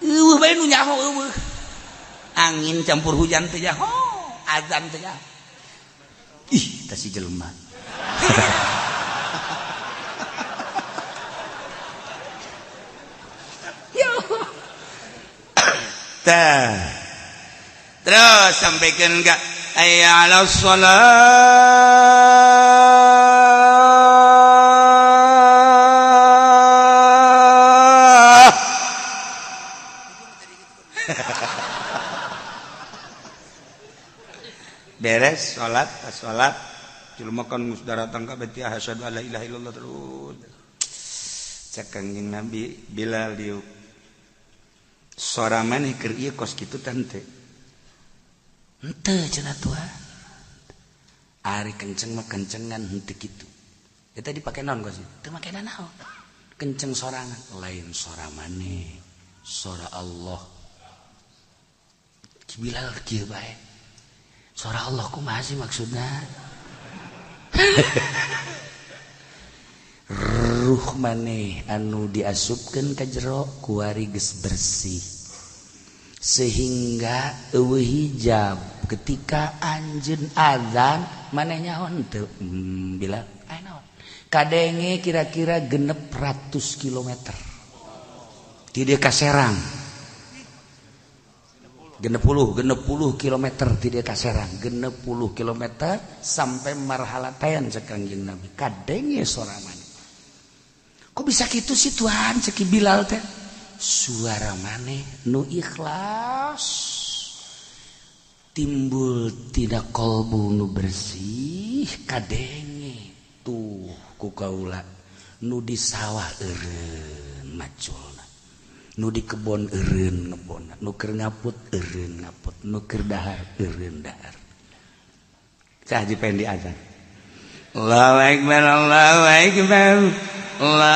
Eueuh bae nu nyaho eueuh. Angin campur hujan teh nyaho, azan teh nyaho. Ih, tah si jelema. Yo. Tah. Terus sampaikan ka hayya 'alas shalah. Beres salat jelema kan geus daratang ka beti asyhadu alla ilaha illallah terus cek Kanjeng Nabi Bilal diuk sora maneh keur ieu kos kitu tante henteu cenah Tuhan ari kenceng mah kencengan henteu kitu eta dipake naon kos teu make naon kenceng sorangan lain sora maneh sora Allah Ki Bilal kieu bae sora Allah kumaha sih maksudna ruh maneh anu diasupkeun ka jero kuari geus bersih sehingga eueuh hijab ketika anjeun azan maneh nyaon teu Bilal aya naon kadenge kira-kira 600 kilometer ti dieu ka Serang 60 kilometer ti dieu ka Serang 60 kilometer sampai Marhalatayan cek Kanjeng Nabi kadenge sora maneh kok bisa kitu sih Tuhan cek Bilal teh suara maneh nu ikhlas timbul tina kolbu nu bersih kadenge tuh ku kaula nu di sawah eureun maculna nu di kebon eureun ngebonna nu keur ngaput eureun ngaput nu keur dahar eureun dahar cah Haji Pendi azan Allahu akbar Allahu akbar Allah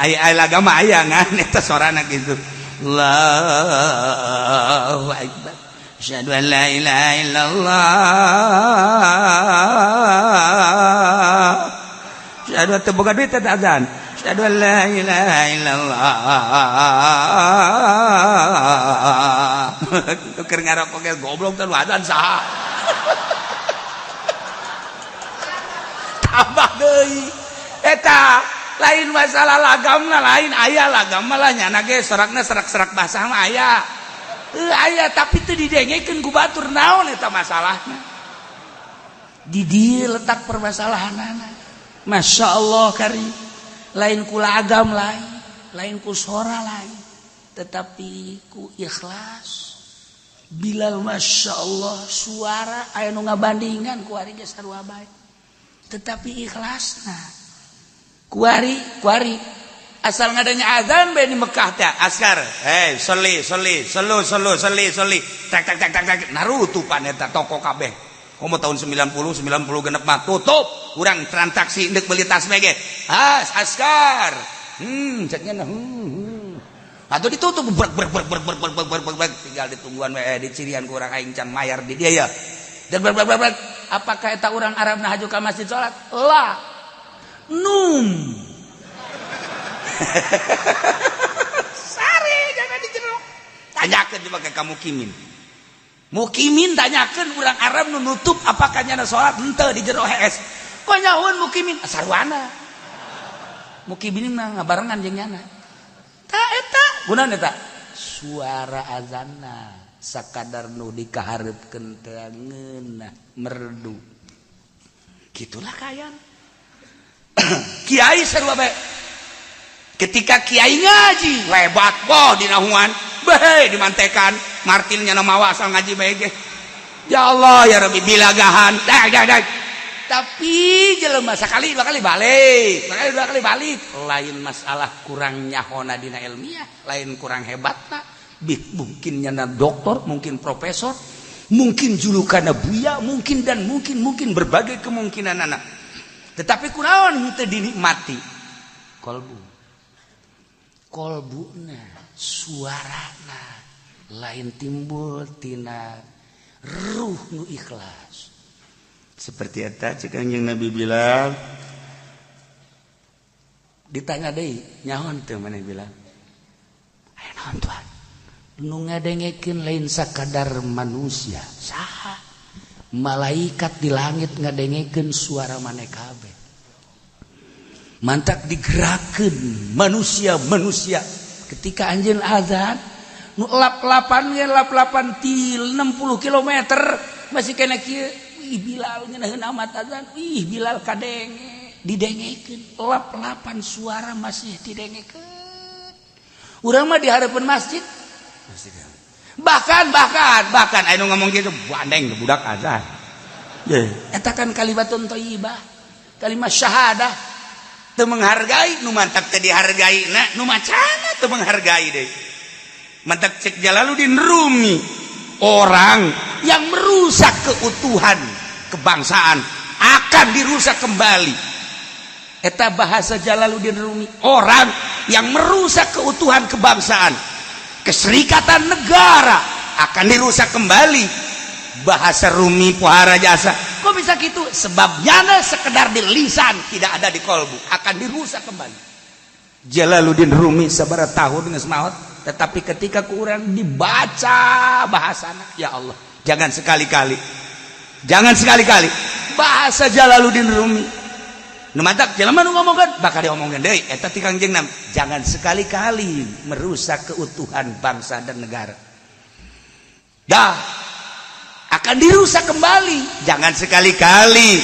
aya agama aya ngan eta sorana kitu Allahu akbar asyhadu an la ilaha illallah asyhadu teu boga duit eta azan asyhadu an la ilaha illallah keur ngarokok ge goblok teh azan saha tambah deui eta lain masalah lagamna lain aya lagam mah lah nyana ge serakna serak-serak basah mah aya Aya tapi teu didengekeun ku batur naon eta masalahna. Di dieu letak permasalahanana. Masya Allah karim. Lain ku lagam lain ku sora lain, tetapi ku ikhlas. Bilal Masya Allah suara aya nu ngabandingan ku ari geus sarua bae. Tetapi ikhlasna. Kuari asal ngadanya azan bae di Mekah teh askar. Soli. Tak narutupan eta toko kabeh. Komo tahun 90 genep mah tutup. Urang transaksi endek beli tas mege. Askar. Ceknya Atau ditutup ber tinggal ditungguan di cirian ku urang aing can mayar di dia ya. Dan ber apakah eta urang Arab na haju ka masjid salat? La. Sare jangan dijeruk. Tanyakeun coba ke kamu Mukimin tanyakeun urang Arab nu nutup apakah nyana salat henteu di jero hees. Kok nyahoan mukimin sarwana. Mukimin mah ngabarengan jeung nyana. Ta eta gunaon eta? Suara azanna sakadar nu dikaharepkeun teh ngeunah merdu. Gitulah kayan. Kiai sarua bae. Ketika kiai ngaji, lebat boh dinahuan, bae dimantekan, martilnya na mawa asal ngaji bae ge. Ya Allah ya Rabbi bilagahan. Dah. Tapi jelema sakali dua kali balik. Lain masalah kurang nyahona dina ilmiah, lain kurang hebatna. Mungkin nyana doktor, mungkin profesor, mungkin julukana buya, mungkin berbagai kemungkinan anak. Tetapi kunaon henteu dinikmati kolbuna suarana lain timbul tina ruh nu ikhlas. Seperti eta cek anjeun Nabi bilang ditanya deui nyaon teu maneh bilang aya naon tuan nu ngadengekeun lain sakadar manusia saha malaikat di langit ngadengekeun suara maneh kabeh mantak digerakkeun manusia ketika anjeun azan nu lap-lapan til 60 km masih kena kieu. Bilal ngeunaheun amat azan. Bilal kadenge didengekeun. Lap-lapan suara masih didengekeun. Urang mah di hareupeun masjid. Bahkan anu ngomong gitu bandeng budak azan. Eta kan kalimatun thayyibah. Kalimat syahadah. Teu menghargai nu mantap teu dihargaina, nu macana teu menghargai deui. Mantap cek Jalaluddin Rumi. Orang yang merusak keutuhan kebangsaan akan dirusak kembali. Eta bahasa Jalaluddin Rumi. Orang yang merusak keutuhan kebangsaan, keserikatan negara akan dirusak kembali. Bahasa Rumi Pohara Jasa. Kok bisa gitu? Sebabnya sekedar di lisan, tidak ada di kolbu. Akan dirusak kembali. Jalaluddin Rumi sabaraha tahun geus maot. Tetapi ketika kurang dibaca bahasana, ya Allah, jangan sekali-kali bahasa Jalaluddin Rumi. Nu matak jelema nu ngomongkeun bakal diomongkeun deui eta ti Kangjeng Nabi. Jangan sekali-kali merusak keutuhan bangsa dan negara. Dah akan dirusak kembali. Jangan sekali-kali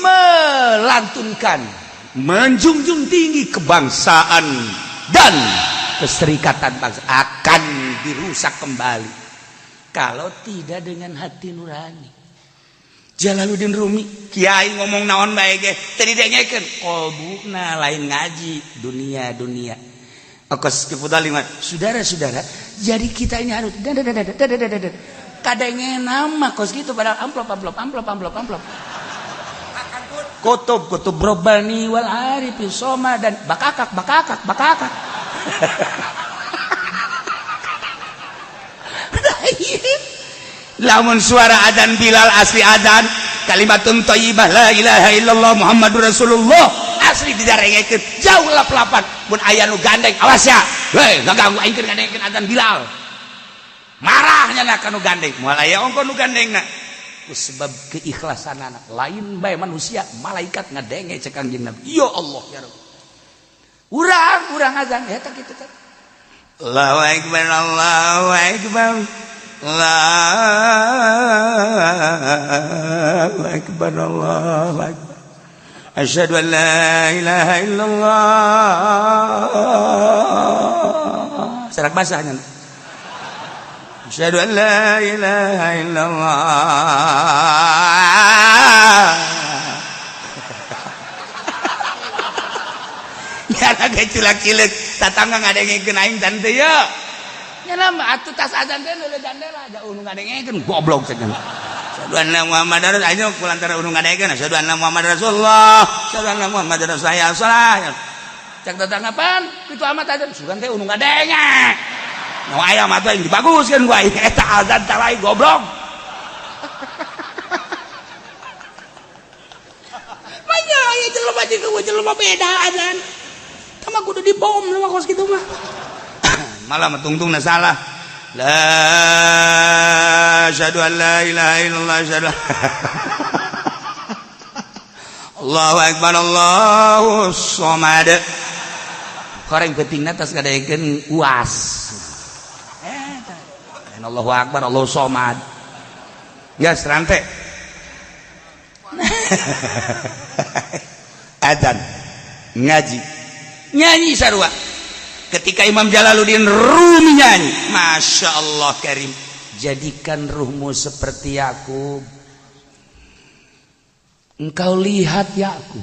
melantunkan, menjunjung tinggi kebangsaan dan keserikatan bangsa akan dirusak kembali kalau tidak dengan hati nurani. Jalaluddin Rumi kiai ngomong naon bae ge teu didengekeun kolbuna lain ngaji dunia akos kifudali mah saudara-saudara jadi kita ini harus kadengen nama kos gitu padahal amplop kutub Rabbani wal Arifin Soma dan bakakak lamun suara adzan Bilal asli adzan kalimatun thayyibah la ilaha illallah Muhammadur Rasulullah asli didarengekeun jauh lap-lapan mun aya nu gandeng awas ya hei ganggu aing keur ngadengkeun adzan Bilal marahnya na kanu gandeng moal aya ongko nu gandengna ku sebab keikhlasanana lain bae manusia malaikat ngadenge cek Kangjeng Nabi ya Allah ya Rabb urang azan eta kitu teh Allahu akbar Allahu akbar Allahu akbar Allahu akbar asyhadu an la ilaha illallah serak basahnya asyhadu an la ilaha illallah nyana ge culak-cileuk tatangga ngadengkeun aing tante ya nyana mah atuh tas azan teh leuleut jandela aja unu ngadengkeun goblok cenah asyhadu anna muhammadar rasul ayo kulantara unu ngadengkeun asyhadu anna muhammadar rasulullah asyhadu anna muhammadar rasulullah cek tatangga pan kitu amat azan sugan teh unu ngadenge nu aya mah teh dibaguskeun ku aing eta azan talai goblok manya aya jelema jeung jelema beda azan sama kudu dibom sama kos gitu mah malah metungtungna salah la asyhadu an la ilaha illallah asyhadu Allahu akbar Allahu samad koreng pentingna tas ngadaekeun uas Allahu akbar Allahu samad ya serante adzan ngaji nyanyi sarua ketika Imam Jalaluddin Rumi nyanyi Masya Allah Karim jadikan ruhmu seperti Yakub engkau lihat Yakub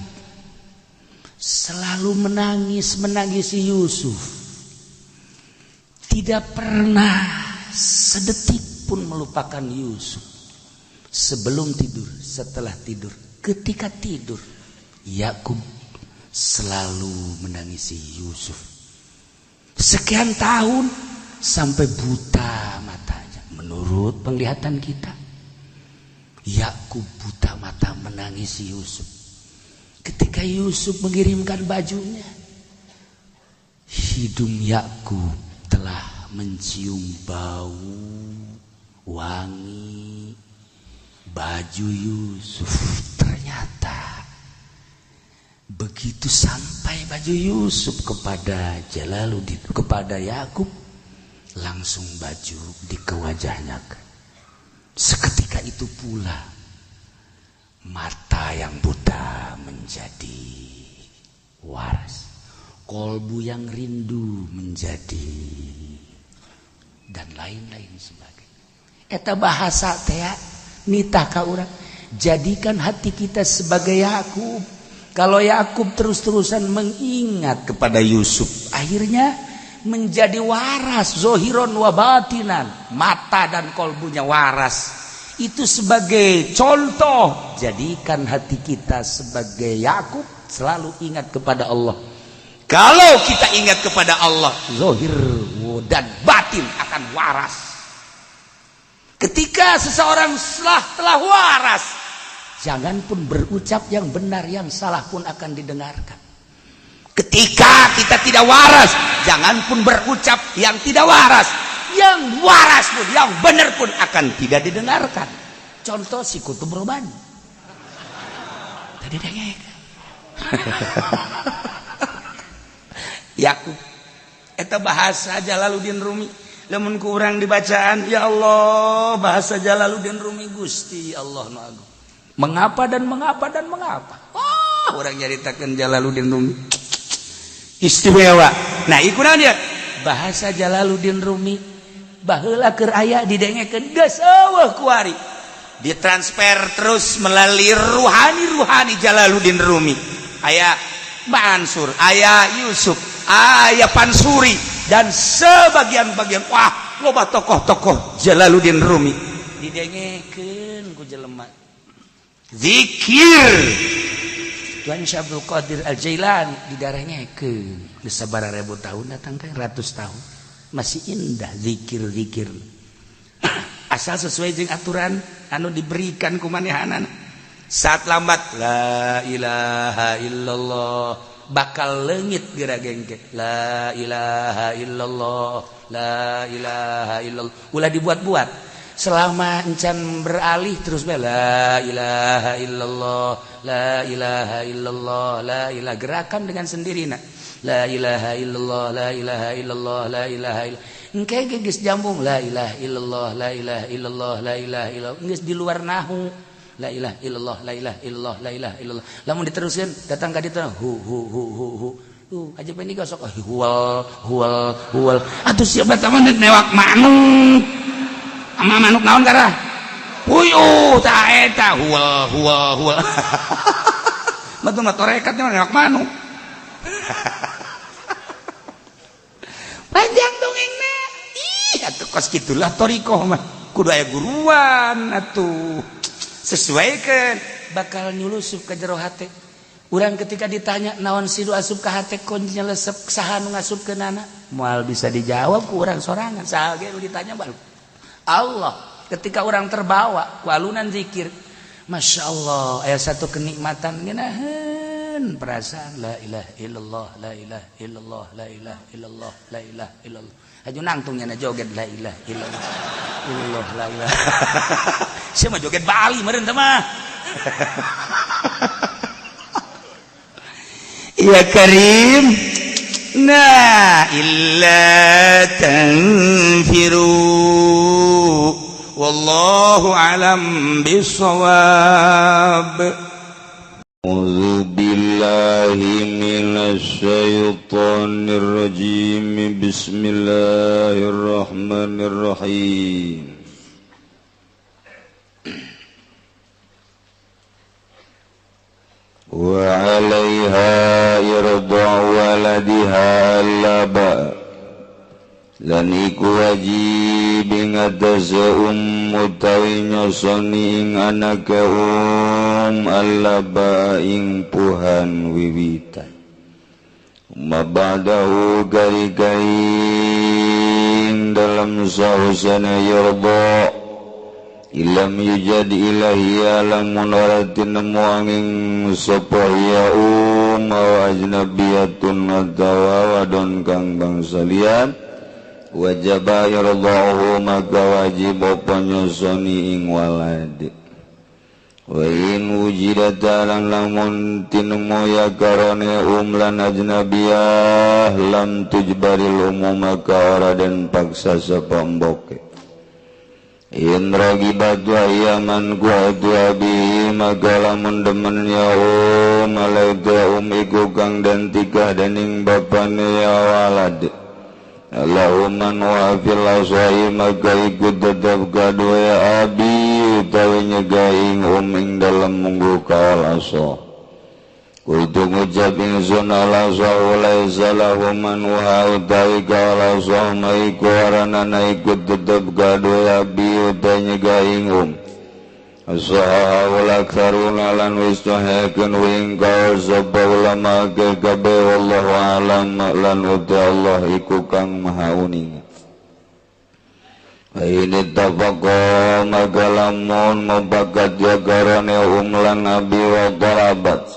selalu menangisi Yusuf tidak pernah sedetik pun melupakan Yusuf sebelum tidur setelah tidur ketika tidur Yakub selalu menangisi Yusuf sekian tahun sampai buta matanya menurut penglihatan kita Yakub buta mata menangisi Yusuf ketika Yusuf mengirimkan bajunya hidung Yakub telah mencium bau wangi baju Yusuf ternyata begitu sampai baju Yusuf kepada Jalaluddin kepada Yakub langsung baju dikewajahnya seketika itu pula mata yang buta menjadi waras kolbu yang rindu menjadi dan lain-lain sebagainya eta bahasa teh nitah ka urang jadikan hati kita sebagai Yakub. Kalau Yakub terus-terusan mengingat kepada Yusuf, akhirnya menjadi waras, zohiron wa batinan, mata dan kolbunya waras. Itu sebagai contoh, jadikan hati kita sebagai Yakub selalu ingat kepada Allah. Kalau kita ingat kepada Allah, zohir dan batin akan waras. Ketika seseorang telah waras, jangan pun berucap yang benar, yang salah pun akan didengarkan. Ketika kita tidak waras, jangan pun berucap yang tidak waras. Yang waras pun, yang benar pun akan tidak didengarkan. Contoh si Kutub Robani. Tadi dengek. Yakub. Eta bahasa Jalaluddin Rumi. Lamun ku urang dibacaan, ya Allah, bahasa Jalaluddin Rumi Gusti Allah nu agung. Mengapa dan mengapa dan mengapa? Oh, orang nyaritakeun Jalaluddin Rumi. Istimewa. Nah, ikunan dia. Bahasa Jalaluddin Rumi baheula keur aya didengekeun geus eueuh kuari. Ditransfer terus melalui ruhani Jalaluddin Rumi. Aya Mansur, aya Yusuf, aya Pansuri dan sebagian-bagian wah loba tokoh-tokoh Jalaluddin Rumi didengekeun ku jelema. Zikir Tuan Syekh Abdul Qadir Al-Jailani didarengekeun geus sabaraha ribu tahun datang teh ratus tahun masih indah zikir-zikir asal sesuai jeung aturan anu diberikan ku manehanana. Saat lambat la ilaha illallah bakal leungit geragengke la ilaha illallah la ilaha illallah ulah dibuat-buat selama encan beralih terus la ilaha illallah, la ilaha illallah, la ilaha, gerakan dengan sendiri nak, la ilaha illallah, la ilaha illallah, la ilaha illallah, engke geus jambung la ilaha illallah, la ilaha illallah, la ilaha illallah, geus di luar nahu, la ilaha illallah, la ilaha illallah, la ilaha illallah, lamun diteruskeun datang ka ditu hu aja pengen digosok huwal atuh siapa taman newak manuk ama manuk naon karah puyuh ta eta huwal betul mah torekat mah newak manuk panjang dongengna ih atuh kos kitulah torikoh mah kudu aya guruan atuh sesuaikeun bakal nyulusup ka jero hate. Urang ketika ditanya naon sidu asup ka hate kuncinya lesep saha nu ngasupkeunana moal bisa dijawab ku urang sorangan saha ge nu ditanya baru Allah ketika orang terbawa ku alunan zikir masyaallah aya satu kenikmatan ngeunaheun perasaan la ilaha illallah, la ilaha illallah, la ilaha illallah, la ilaha illallah aju nangtungnya na joget la ilaha illallah illallah la ilaha sia mah joget Bali meureun teh mah ya karim na illa tanfiru wallahu alam bisawab. A'udzu billahi minasy syaithanir rajim. Bismillahirrahmanirrahim. Wa 'alaiha irda'u waladiha laba lan iku wajib ing atase utawi nyosoni ing anake allaba ing puhan wiwitan mabadahu gari-gari dalam sahusana yurda ilam yujad ilahi alamun waratin nemu angin sopaya wa ajnabiyatun atawa wadon kang bangsalian wajaba yurdahu maka wajib apa nyosoni ing walad wa in wujidat alang lamun tinemu ya karone lan ajnabiyah lam tujbaril maka ora den paksa sapa mboke in ragibatu ayaman kuatu abi maka lamun demen ya malaika iku kang dan tikah dening bapane ya walad Allahumma wa fil asai maka ikut tetap kadua ya abi utawi nyegaing ing dalam munggu kawal asa kudu ngucap ingsun alasa ulai salahuman wa utawi kawal asa maiku waranana ikut tetap kadua ya abi utawi nyegaing asaha walaktharuna lan wisnuhekeun wingkau sapa ulama kekabe wallahu alam lan uti Allah iku kang maha uning ini tafaqa maka lamun mabakat ya karane lan abi wa tarabat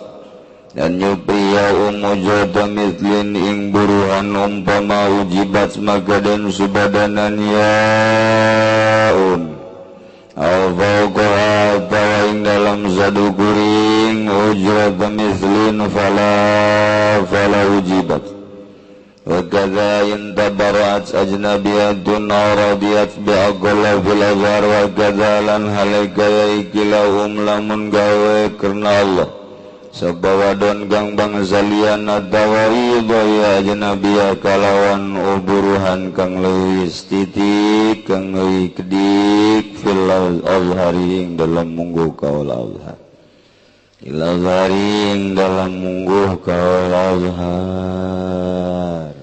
dan nyupriya umujada mitlin ing buruhan umpama ujibat maka dan subadanan yaun al-fawqaha tawain dalam zadu kuring ujrat mislin fala ujibat wa kadha intabarat ajnabiyatun radiyat bi'aqalla fil azhar wa kadha lan halika ikilahum lamun gawe karena Allah sabawadon gang bangsalian adawai ya ajnabiyah kalawan uburuhan kang leuwis titik kang leuwih kedik fil azharing dalam mungguh kaul azhar il azharing dalam mungguh kaul azhar.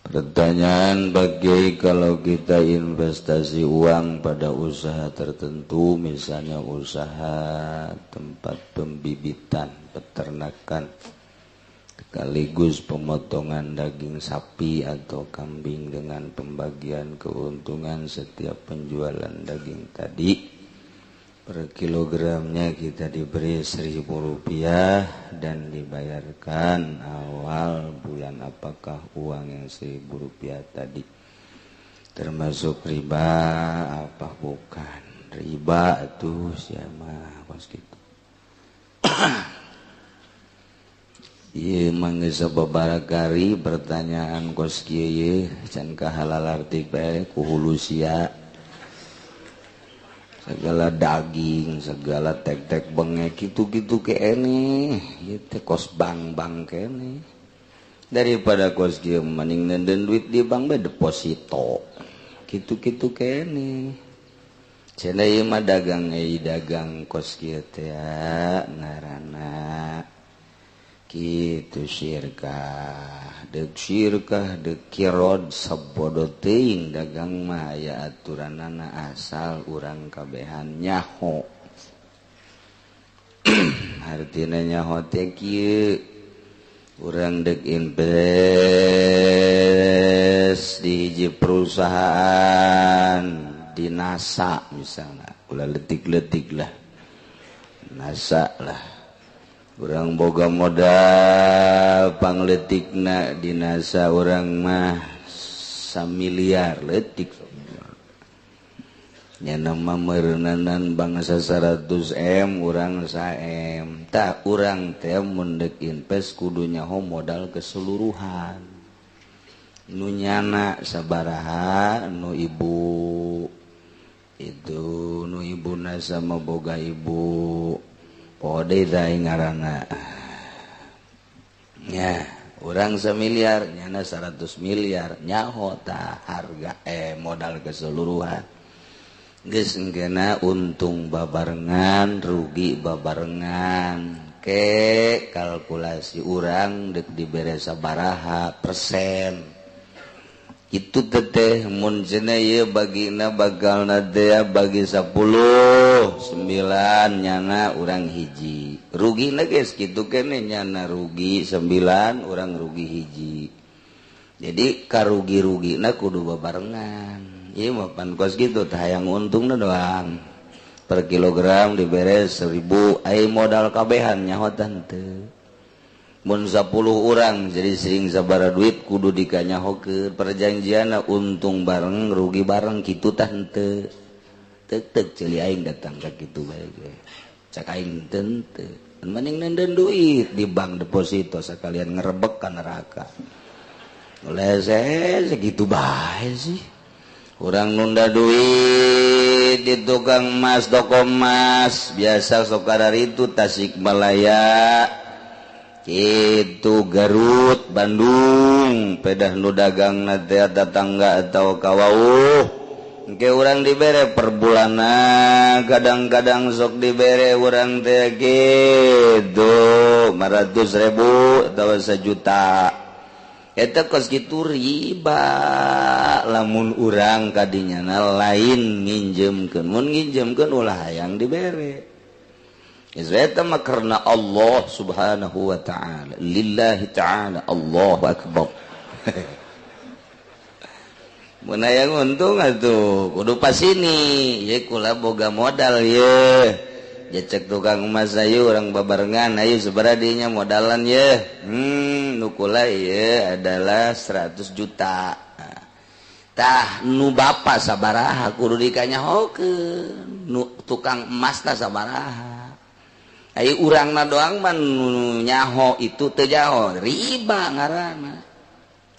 Pertanyaan bagi kalau kita investasi uang pada usaha tertentu, misalnya usaha tempat pembibitan, peternakan, sekaligus pemotongan daging sapi atau kambing dengan pembagian keuntungan setiap penjualan daging tadi. per kilogramnya kita diberi Rp1.000 dan dibayarkan awal bulan. Apakah uang yang Rp1.000 tadi termasuk riba apa bukan? Riba tuh siapa kos gitu. Iya mangga sababarakari pertanyaan kos kieu can kahalal artik bae ku hulu sia. Segala daging, segala tek-tek bengek gitu-gitu kene, ieu teh kos bank-bank kene. Daripada kos kieu mending nenden duit di bank bae deposito. Gitu-gitu kene. Cenah ieu mah dagang dagang kos kieu teh ngaranna kitu syirkah dek kirod sabodo teuing dagang mah aya aturanana asal urang kabehan nyaho. Artina nyaho teh kieu urang dek invest di hiji perusahaan di NASA misalnya ulah letik-letik lah NASA lah urang boga modal pangletikna di NASA urang mah 1 miliar letik nya nama meureunanan bangsa 100M urang 1M tah urang teh mun deuk invest kudu nyaho modal keseluruhan nu nyana sabaraha nu ibu itu nu ibuna sama boga ibu pode daing ngaranna nya urang 1 miliar nyana 100 miliar nyaho tah harga modal keseluruhan geus engkena untung babarengan rugi babarengan ke kalkulasi urang deuk dibere sabaraha persen itu teteh mun cenah ieu bagina bagalna teh bagi 10 9 nyana urang hiji rugina geus kitu keneh nyana rugi 9 urang rugi hiji jadi karugi-rugina kudu babarengan ieu mah pan kos kitu teh hayang untungna doang per kilogram dibere 1.000 ai modal kabehan nyaho teu mun 10 urang jadi sering sabaraha duit kudu dikanyahokeun perjanjianna untung bareng rugi bareng kitu tah henteu teuk ceuli aing datang ka kitu bae ge cak aing teu mending nenden duit di bank deposito sakalian ngerebek ka neraka oleh segitu bae sih urang nunda duit di tukang emas toko emas biasa sok itu Tasikmalaya itu Garut Bandung pedah nu dagang teh tetangga atau kawauh engke urang dibere per bulana kadang-kadang sok dibere urang teh gitu 500.000 atau 1 juta eta kos kitu riba lamun urang kadinyana lain nginjemkeun mun nginjemkeun ulah hayang dibere Izreta mah karena Allah subhanahu wa ta'ala lillahi ta'ala Allahu akbar mun hayang untung atuh kudu pasini ye kula boga modal ye jecek tukang emas ayeuna urang babarengan ayeuna sabaraha dinya modalan ye nu kula ye adalah 100 juta tah nu bapa sabaraha kudu dikanyahokeun nu tukang emas tah sabaraha ai urangna doang mah nyaho itu teu jaho riba ngaranna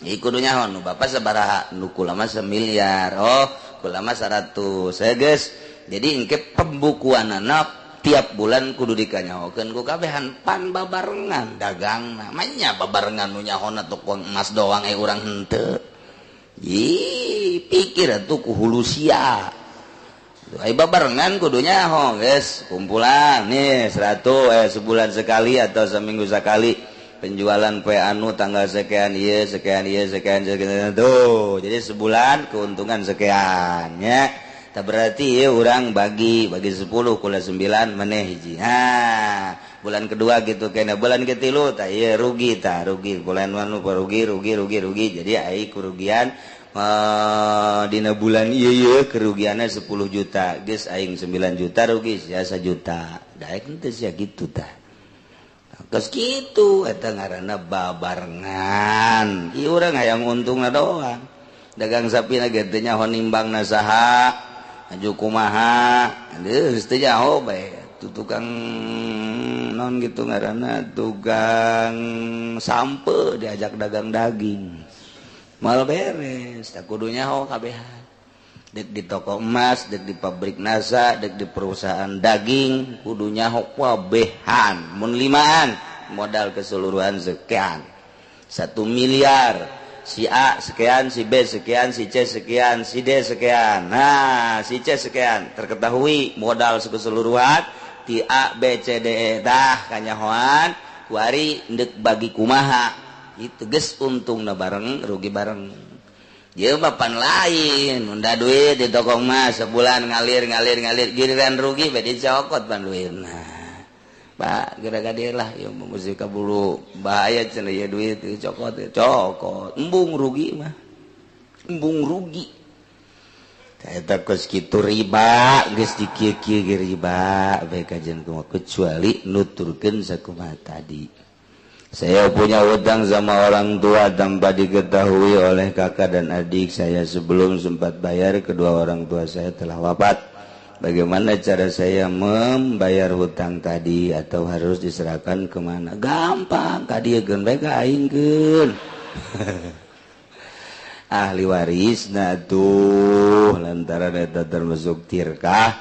ieu kudu nyaho nu bapa sabaraha nu kula mah 1 miliar oh kula mah 100 geus jadi engke pembukuanna tiap bulan kudu dikanyahokeun ku kabehan pan babarengan dagangna manya babarengan nu nyahona tukang emas doang urang henteu ih pikir atuh ku hulu sia ai babarengan kudu nyaho geus kumpulan nih 100 sebulan sekali atau seminggu sekali penjualan poe anu tanggal sekian ieu sekian tuh jadi sebulan keuntungan sekian nya tah berarti ieu urang bagi 10 kula 9 maneh hiji bulan kedua gitu kena bulan ketilu tah ieu rugi bulan anu rugi jadi ai kerugian dina bulan ieu kerugianna 10 juta geus aing 9 juta rugi sia 1 juta daek henteu sia kitu tah geus kitu eta ngaranna babarengan ieu urang hayang untungna doang dagang sapina ge teu nyaho nimbangna saha aju kumaha geus teu nyaho bae tukang non gitu ngaranna tukang sampe diajak dagang daging mal beres tak kudu nyaho kabehan dek di toko emas dek di pabrik nasa dek di perusahaan daging kudu nyaho kabehan mun 5an modal keseluruhan sekian 1 miliar si A sekian si B sekian si C sekian si D sekian nah si C sekian terketahui modal keseluruhan ti A B C D E tah kanyahoan kuari ndek bagi kumaha itu geus untungna bareng rugi bareng ieu mah pan lain mun da duit di toko emas sebulan ngalir giliran rugi bae dicokot pan duitna Pak gara-gara lah ieu mesti kabulu bahaya cenah ieu duit dicokot embung rugi mah embung rugi eta geus kitu riba geus dikieu-kieu ge riba bae kajian kumaha kecuali nuturkeun sakumaha tadi saya punya hutang sama orang tua tanpa diketahui oleh kakak dan adik saya sebelum sempat bayar kedua orang tua saya telah wafat bagaimana cara saya membayar hutang tadi atau harus diserahkan kemana gampang kadiekeun bae ka aingkeun ahli waris nah tuh lantaran eta termasuk tirkah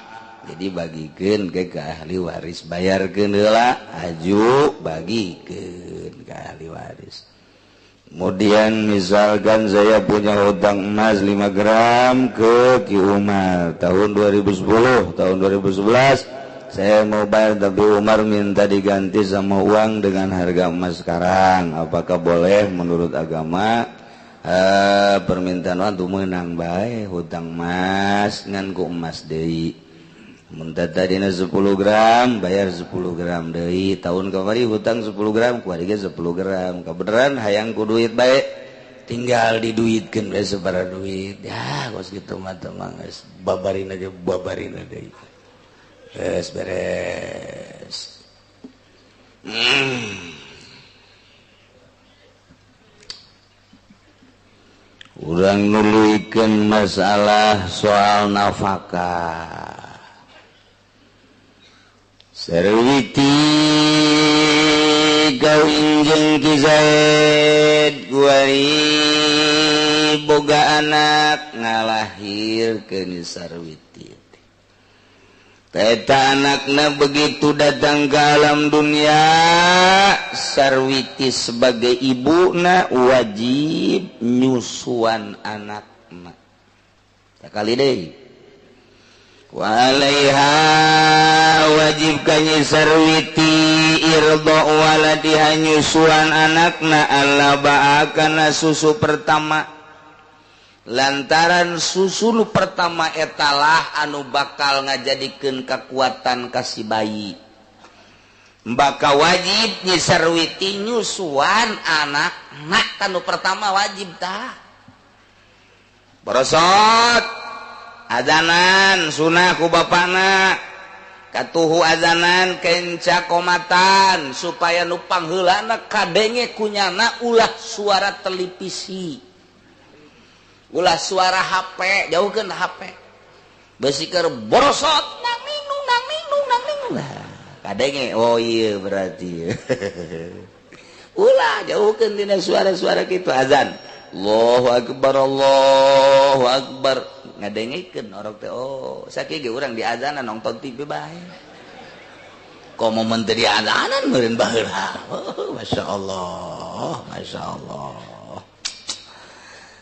jadi bagikeun ke ahli waris bayarkeun heula aju bagikeun ke ahli waris kemudian misalkan saya punya hutang emas 5 gram ke Ki Umar tahun 2010 tahun 2011 saya mau bayar tapi Umar minta diganti sama uang dengan harga emas sekarang apakah boleh menurut agama permintaan tuh menang bae hutang emas ngan ku emas deui mun tadina 10 gram bayar 10 gram deui tahun kamari hutang 10 gram kuari ge 10 gram kabeneran hayang ku duit bae tinggal diduitkeun bae sabaraha duit ya geus kitu mah teh mah geus babarina deui geus beres urang nuluykeun masalah soal nafkah sarwiti kawin jeung Ki Zaid kuari boga anak ngalahirkeun sarwiti eta anakna begitu datang ke alam dunia sarwiti sebagai ibuna wajib nyusuan anakna sakali deui walaiha wajib kanyi sarwiti irdo waladiha nyusuan anakna Allah ba'akana susu pertama lantaran susu nu pertama etalah anu bakal ngajadikeun kekuatan kasih bayi maka wajib nyi sarwiti nyusuan anakna kanu pertama wajib tah borosot azanan sunah ku bapana katuhu azanan kenca komatan supaya nu pangheulana kadenge kunyana ulah suara televisi ulah suara HP jauhkeun HP beusi keur borosot nang minung nah kadenge oh iya berarti ulah jauhkeun tina suara-suara kitu azan Allahu akbar ngadengikeun orok teh oh sakieu ge urang di azanan nonton TV bae komo mun teu di azanan meureun baheula oh masyaallah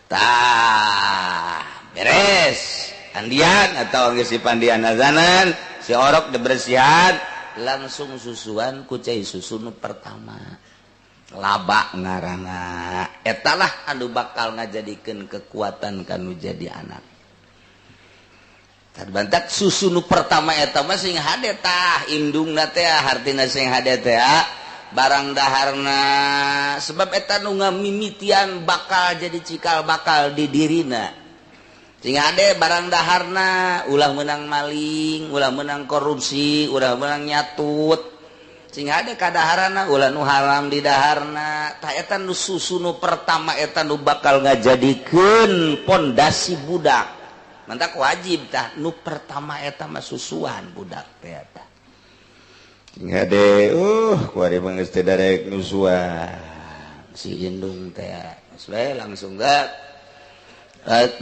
tah beres andian atau geus si pandian azanan si orok dibersihan langsung susuan ku cai susu nu pertama laba ngaranna etalah anu bakal ngajadikeun kekuatan kanu jadi anak tarbantak susu nu pertama eta mah sing hade tah indungna teh hartina sing hade teh barang daharna sebab eta nu ngamimitian bakal jadi cikal bakal di dirina sehingga ade barang daharna ulah menang maling ulah menang korupsi ulah menang nyatut sehingga ade kadaharana ulah nu haram di daharna tah eta nu susu nu pertama eta nu bakal ngajadikeun pondasi budak mantak wajib tah nu pertama eta mah susuan budak teh eta ngade kuari manggeus teh darek nusuan si indung teh sesuai langsung gak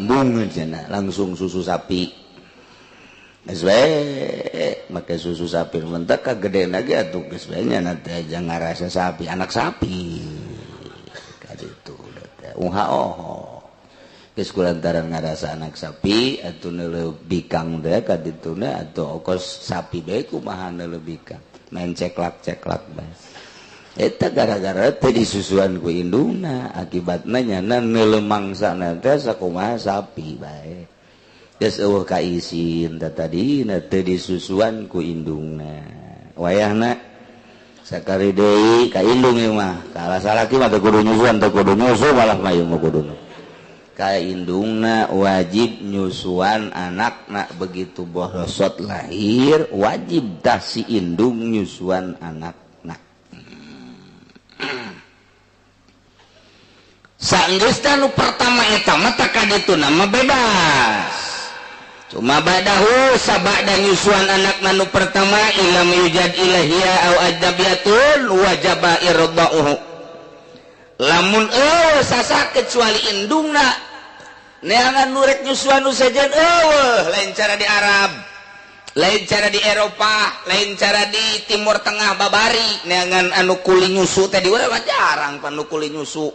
bung cenah langsung susu sapi sesuai make susu sapi mentek kagedean lagi atuh geus bae nya teh aja ngarasa sapi anak sapi kaditu teh geus kulantaran ngarasa anak sapi atuh neuleuh bikang teh kadituna atuh ongkos sapi bae kumaha neuleuh bikang main ceklak bae eta gara-gara teh disusuan ku indungna akibatna nyana neuleuh mangsana teh sakumaha sapi bae geus eueuh kaisin tadina teh disusuan ku indungna wayahna sakari deui ka indung ieu mah kalah salaki mah teu kudu nyusuan teu kudu nyusu malah mayung mah kuduna ka indungna wajib nyusuan anakna begitu borosot lahir wajib tah si indung nyusuan anakna saenggeusna nu pertama eta mah tah kadituna mah bebas cuma badahu sabada nyusuan anakna nu pertama ilam yujad ilahia au ajnabiyatun wajaba irdauhu lamun sasa kecuali indungna neangan nurek nyusuan nu sejen lain cara di Arab lain cara di Eropa lain cara di Timur Tengah babari neangan anu kuli nyusu teh di urang jarang panu kuli nyusu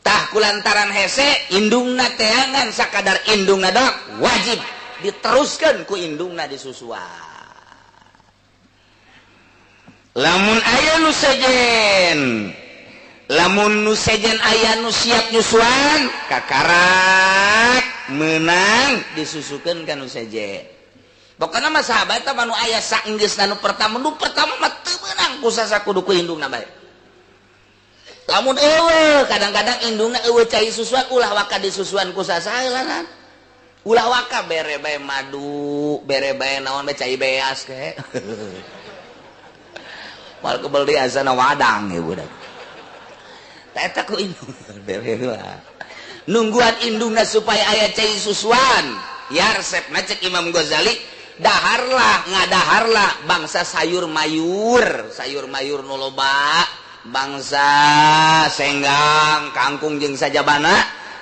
tah kulantaran hese indungna teangan sakadar indungna dok wajib diteruskan ku indungna disusuan lamun aya nu sejen lamun nu sejen aya nu siap nyusuan kakarak menang disusukeun ka nu sejen pokona mah sahabat mah nu aya saenggeusna nu pertama mah teu meunang ku sasakudu ku indungna bae lamun eueuh kadang-kadang indungna eueuh cai susuan ulah waka disusuan ku sasaeulan ulah waka bere bae madu bere bae naon bae cai beas ke mal kebel di asana wadang ya budak eta ku indung nungguan indungna supaya aya cai susuan ya resepna cek Imam Ghazali ngadaharlah bangsa sayur mayur nu loba bangsa senggang kangkung jeung sajabana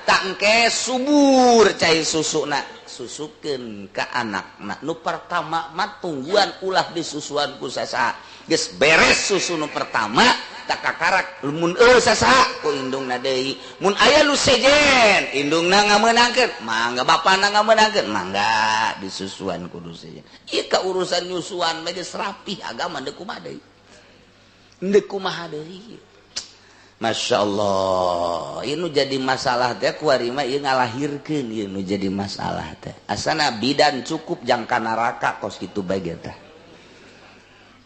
tangke subur cai susuna susukeun ka anakna nu pertama mah tungguan ulah disusuan ku sasaha geus beres susu nu pertama tak kakarak mun sasaha ku indungna deui mun aya nu sejen indungna ngameunangkeun mangga bapana ngameunangkeun mangga disusuan kudu sejen ieu ka urusan nyusuan mah geus rapih agama deuk kumaha deui deuk kumaha deui Masya Allah ieu nu jadi masalah teh kuari mah ieu ngalahirkeun ieu nu jadi masalah teh asana bidan cukup jangka neraka kos kitu bae teh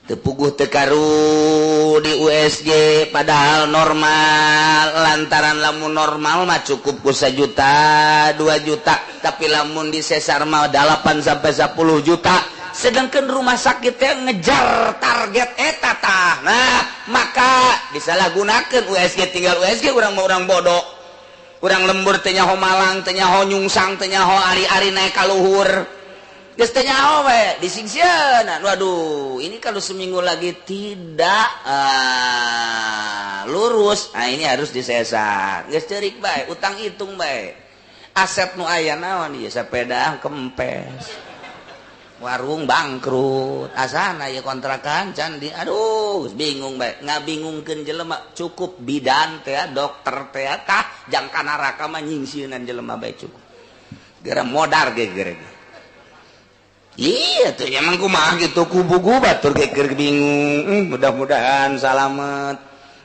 tepuguh tekaru di USG padahal normal lantaran lamun normal mah cukup ku 1 juta 2 juta tapi lamun di sesar mah 8 sampai 10 juta sedangkan rumah sakit teh ngejar target eta tah nah maka disalahgunakeun USG tinggal USG urang mah urang bodoh urang lembur teh nyaho malang teh nyaho nyungsang teh nyaho ari-ari naik ka luhur geus teh nyaho we disingseun waduh ini kalau seminggu lagi tidak lurus nah ini harus disesar geus ceurik bae utang hitung bae aset nu aya naon ieu sepeda kempes warung bangkrut asana ya kontrakan can di aduh bingung bae ngabingungkeun jelema cukup bidan teh dokter teh tah jangka neraka mah nyingsieunan jelema bae cukup gara modar ge gara iya tuh emang kumaha gitu kubu-kubu batur geger bingung mudah-mudahan salamet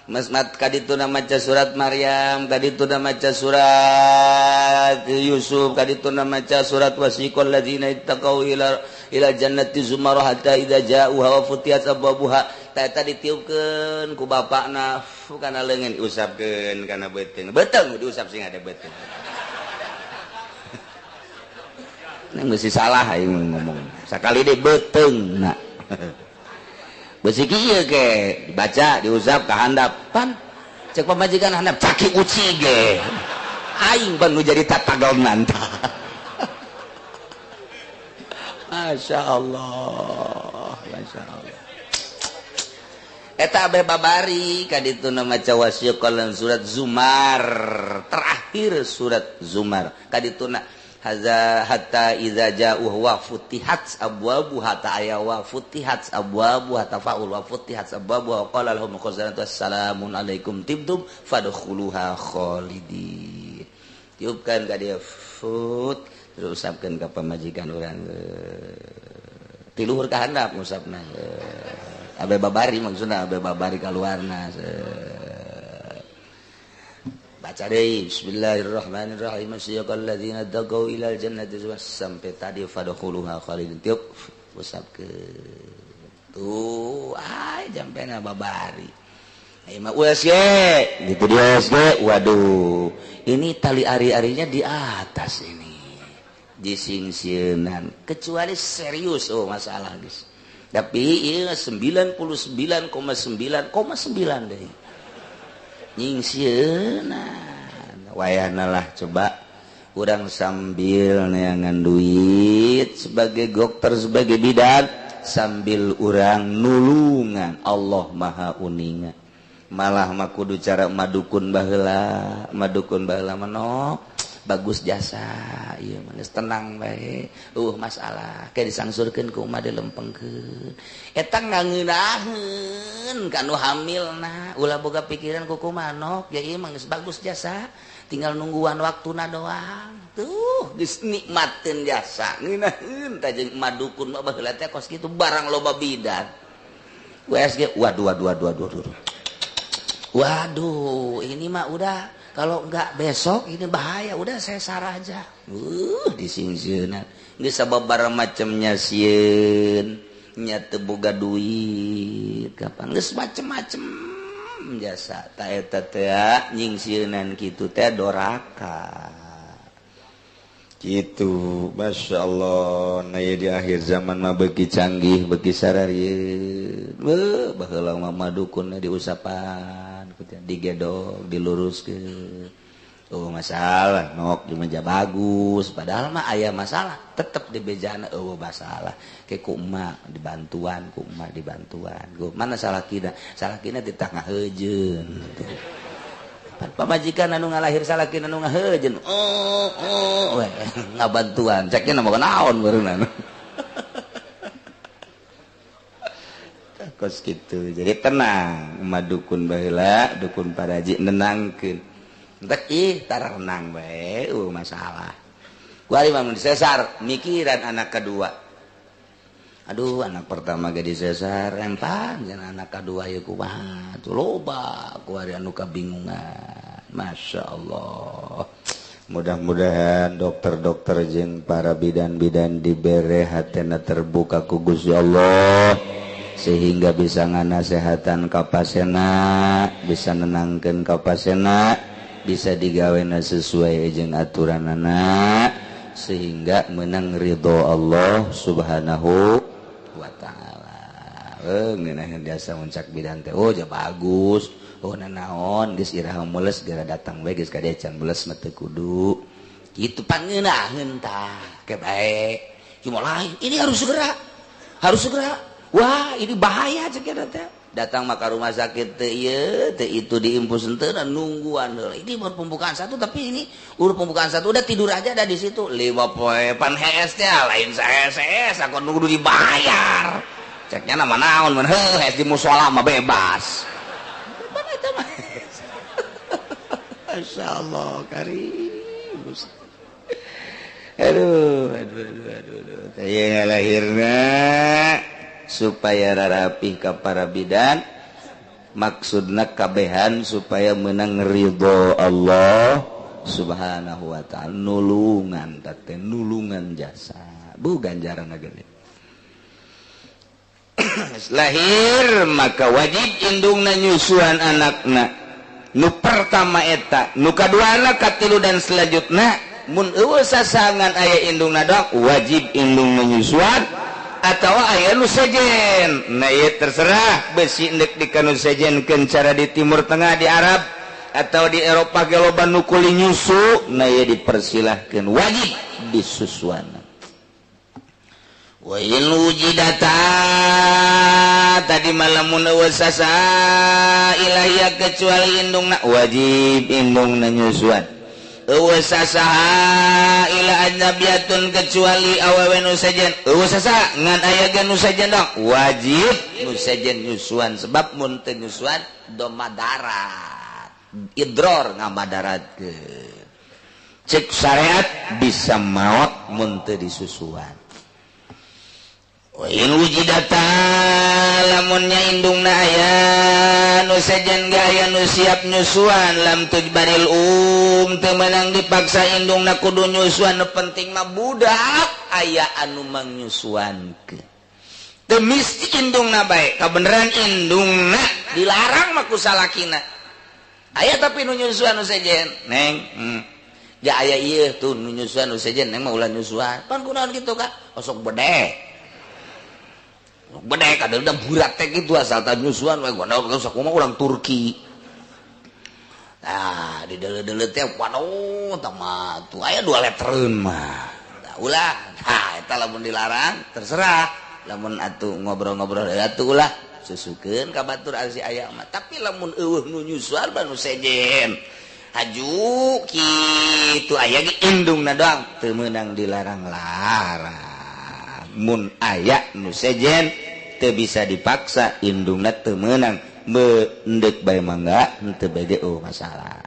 masmat kadituna maca surat Maryam kadituna maca surat Yusuf kadituna maca surat wasiqal ladzina ittaqau ila jannati zumarah hatta idza ja'uha wa futiyat abwabuha tata ditiupkeun ku bapakna kana leungeun diusapkeun kana beteung diusap sing ada beteung. Nang mesti salah aing ngomong. Sakali deui beteungna. Beusi kieu ke dibaca diusap ka handapan. Cek pamajikan handap caki uci ge. Aing ban nu jadi tatagalnan tah. Masya Allah. Eta abe babari kaditu nama cawasya kalan surat Zumar terakhir surat Zumar kadituna haza hatta idza ja'u wa futihat abwabu hatta aya wa futihat abwabu hatta faul wa futihat abwabu wa qala lahum khazanatu assalamun alaikum tibtum fadkhuluha khalidin. Tiupkan ka dia fut terus usapkeun ka pamajikan urang ti luhur ka handap ngusapna abe babari maksudna abe babari kaluarna baca deui bismillahirrahmanirrahim siyaqal ladzina taqaw ilal jannati sampai tadi fadkhuluha khalidin tiup usapkeun tuh jampena babari mah USG gitu dia USG waduh ini tali ari-arinya di atas ini disingsieunan kecuali serius masalah guys tapi ieu 99,9,9 deui nyingsieunan wayahna lah coba urang sambil neangan duit sebagai dokter sebagai bidan sambil urang nulungan Allah Maha Uninga malah mah kudu cara madukun baheula manok bagus jasa ieu mah geus tenang bae masalah ke disangsurkeun ku umat dilempengkeun eta ngangeunaheun kanu hamilna ulah boga pikiran ku manok ya ieu mah geus bagus jasa tinggal nungguan waktuna doang tuh geus nikmatkeun jasa ngeunaheun tah jeung madukun mah baheula teh kos kitu barang loba bidan WSG waduh ini mah udah kalau enggak besok ini bahaya udah saya sarah aja disingsieunan geus sababaraha macemnya sieun nya teu boga duit kapan geus macem-macem jasa ta eta teh nyingsieunan kitu teh doraka kitu masyaallah na di akhir zaman mah beuki canggih beuki sararieun baheula mah madukun diusapan digedog diluruskeun masalah nok di meja bagus padahal mah aya masalah tetep di bejana masalah ke ku emak dibantuan mana salah kina di tengah heujeun pamajikan anu ngalahir salakina anu ngaheujeun ngabantuan ceknya mah naon beureunan kos gitu jadi tenang madukun baheula dukun paraji nenangkeun entek tara renang bae masalah gua imam disesar mikiran anak kedua aduh anak pertama ge disesar empan jeung anak kedua ieu kumaha tuh loba ku ari anu kabingungan masyaallah mudah-mudahan dokter-dokter jeung para bidan-bidan dibere hatena terbuka ku Gusti Allah sehingga bisa nganasehatan ka pasena bisa nenangkeun ka pasena bisa digawena sesuai jeung aturanana sehingga menang ridho Allah Subhanahu wa taala. Ngeunaheun jasa muncak bidan teh ja bagus nanaon geus iraha meuleus geura datang we geus kadecan meuleus mah teu kudu kitu pangeunaheun tah ke bae cuma lain ini harus segera wah ini bahaya cek teh datang maka rumah sakit teh ieu teh itu diimpus henteu dan nungguan heula ini baru pembukaan satu tapi ini urut pembukaan satu udah tidur aja ada di situ 5 poe pan HS teh lain saya aku nunggu dibayar ceknya nama naon mun HS di mushola mah bebas mana eta mah masyaallah karim aduh teh lahirna supaya rarapih ka para bidan maksudna kabehan supaya menang ridho Allah Subhanahu wa ta'ala nulungan tate nulungan jasa bu ganjaran gede lahir maka wajib indungna nyusuan anakna nu pertama eta nu kadua anak katilu dan selanjutnya mun eueuh sasangan aya indungna doang wajib indungna nyusuan atau aya nu sejen nah ieu terserah besi endek dikanu sejenkeun cara di Timur Tengah di Arab atau di Eropa ge loba nu kuli nyusu nah ieu dipersilahkeun wajib disusuan wa in wujidata tadi malamun eueuh sasa ilahiyah kecuali indungna wajib indungna nyusuan eueuh sasaha ila ajnabiyatun kecuali awewe nu sejen eueuh sasa ngan aya ge nu sejen dong wajib nu sejen nyusuan sebab mun teu nyusuan domadarat idror ngamadaratkeun cek syariat bisa maot mun teu disusuan wa in wujidata lamunnya indungna aya nu sejen ge aya nu siap nyusuan lam tujbaril teu meunang dipaksa indungna kudu nyusuan nu penting mah budak aya anu mangnyusuankeun teu mesti indungna bae kabeneran indungna dilarang mah ku salakina aya tapi nu nyusuan nu sejen neng ja aya ieu tuh nu nyusuan nu sejen neng mah ulah nyusuan pan kunaon kitu Kak osok bedek bedek ada udah burak teh gitu asal tak nyusuan we gua sakumaha urang Turki nah di dele-dele teh waduh tama tuh aya 2 letreun mah da ulah nah eta lamun dilarang terserah lamun atuh ngobrol-ngobrol atuh ulah susukeun ka batur ari aya mah tapi lamun eueuh nu nyusuan ba nu sejen haju kitu aya ge indungna doang teu meunang dilarang-larang mun aya nu sejen teu bisa dipaksa indungna teu meunang beundek bae mangga teu bege masalah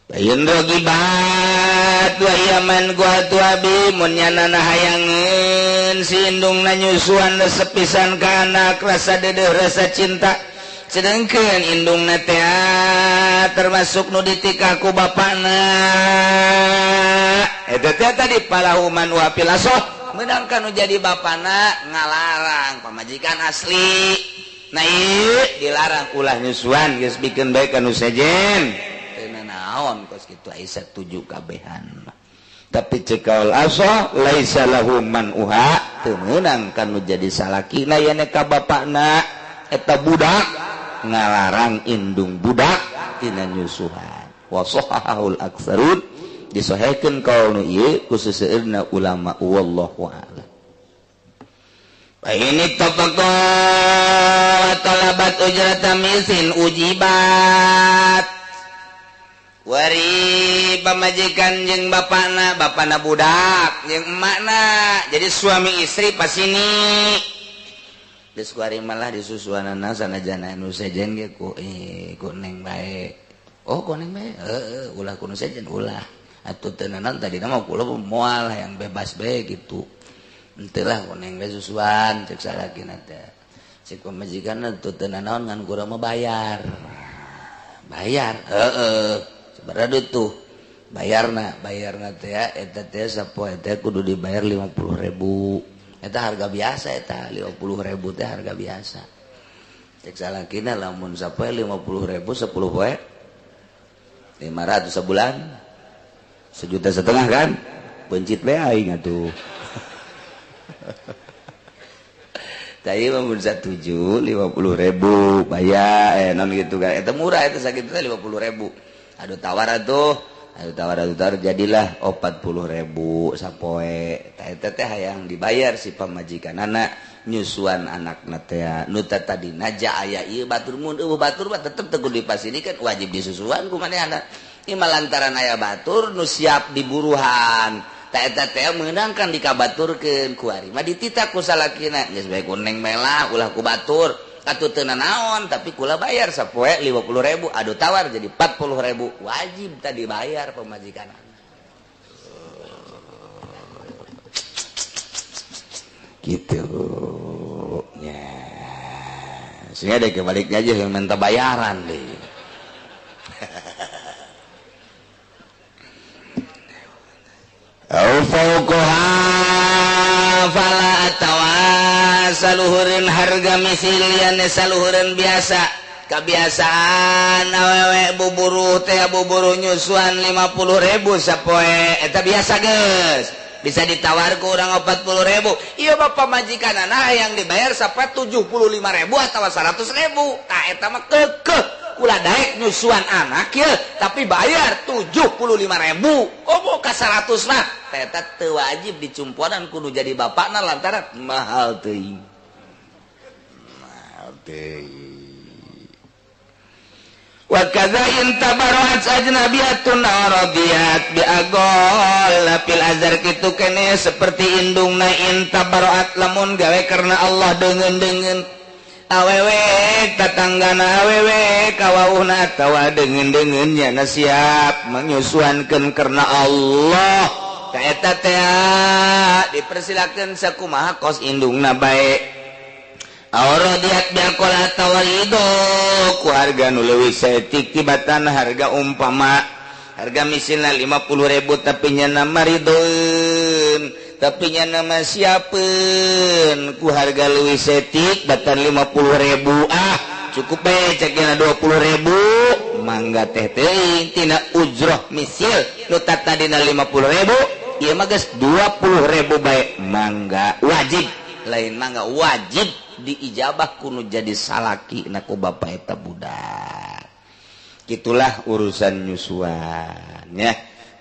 bayeun rogibat wa yaman gua tu abi mun nyanana hayangeun si indungna nyusuan sepisan ka anak rasa deudeuh rasa cinta sedengkeun indungna teh termasuk nu ditikah ku bapana eta teh tadi palahuman wa pilasoh menang kanu jadi bapana ngalarang pamajikan asli nah ieu dilarang ulah nyusuan geus bikeun bae kanu sejen teu naon kos kitu aya setuju kabehan tapi cekaul aso laisa lahu man uha teu meunang kanu jadi salakina yen ka bapana eta budak ngalarang indung budak tina nyusuhan wa sahahul aktsarun disahihkeun kaul nu ieu ku seseueurna ulama wallahu a'lam fa ini tabaqa talabat ujrata misin ujibat wari pamajikan jeung bapana budak jeung emakna jadi suami istri pas ini geus kuari malah disusuanana sanajana nu sejen ge ku neng bae oh ku neng bae heuh ulah ku nu sejen ulah atuh teu naon tadi mah kula moal yang bebas bae gitu henteu lah koneng bae susuan cek salakina teh cek pamajikanna teu naon ngan kurang mah bayar heueuh sabaraha tuh bayarna teh ya eta teh sapoe teh kudu dibayar 50.000 eta harga biasa eta 50.000 teh harga biasa cek salakina lamun sapoe 50.000 10 poe 500 sebulan 1,5 juta kan pencit bae aing atuh tadi mah mun 1,7 50.000 bayar naon gitu kan eta murah eta sakitu teh 50.000 adu tawar atuh jadilah 40.000 sapoe eta teh hayang dibayar si pamajikanana nyusuan anakna teh nu tadina ja aya ieu batur mun eueuh batur mah tetep teu kudu dipasinikan wajib disusuan ku manehna ieu lantaran aya batur nu siap diburuhan ta eta teh meunangkan dikabaturkeun ku ari mah dititah ku salakina geus bae ku neng melah ulah ku batur atuh teu naon tapi kula bayar sapoe 50.000 adu tawar jadi 40.000 wajib tadi bayar pamajikan gitu ya sehingga deh kebaliknya aja yang minta bayaran deh au fauqaha fala atawa saluhureun harga misilian saluhureun biasa kebiasaan awewe buburu teh buburu nyusuan 50.000 sapoe eta biasa geus bisa ditawar ke orang 40.000 iya bapak majikan anak yang dibayar sampai 75.000 atau 100.000 tak eta mah kekeh ulah daek nyusuan anak ya tapi bayar 75.000 oh mau ke 100 mah eta teu wajib dicumpuanan kudu jadi bapakna lantaran mahal teuing wa kadza in tabarra'at ajnabiyatun radiyat bi agol fil azhar kitu kene seperti indungna in tabarra'at lamun gawe karena Allah deungeun awewe tatanggana awewe kawauhna tawa deungeun nya siap menyusuankeun karena Allah ka eta teh dipersilakeun sakumaha kos indungna bae Auradiat biakola tawarido ku harga nu leuwih saeutik tibatan harga umpama harga misilna 50.000 tapi nya nama ridoeun tapi nya nama siapeun ku harga leuwih saeutik batan 50.000 cukup bae cekna 20.000 mangga teh teuing tina ujroh misil nu tatadina 50.000 ieu mah geus 20.000 bae mangga wajib lain mangga wajib diijabah kuno jadi salaki naku bapak eta budak gitulah urusan nyusuan ya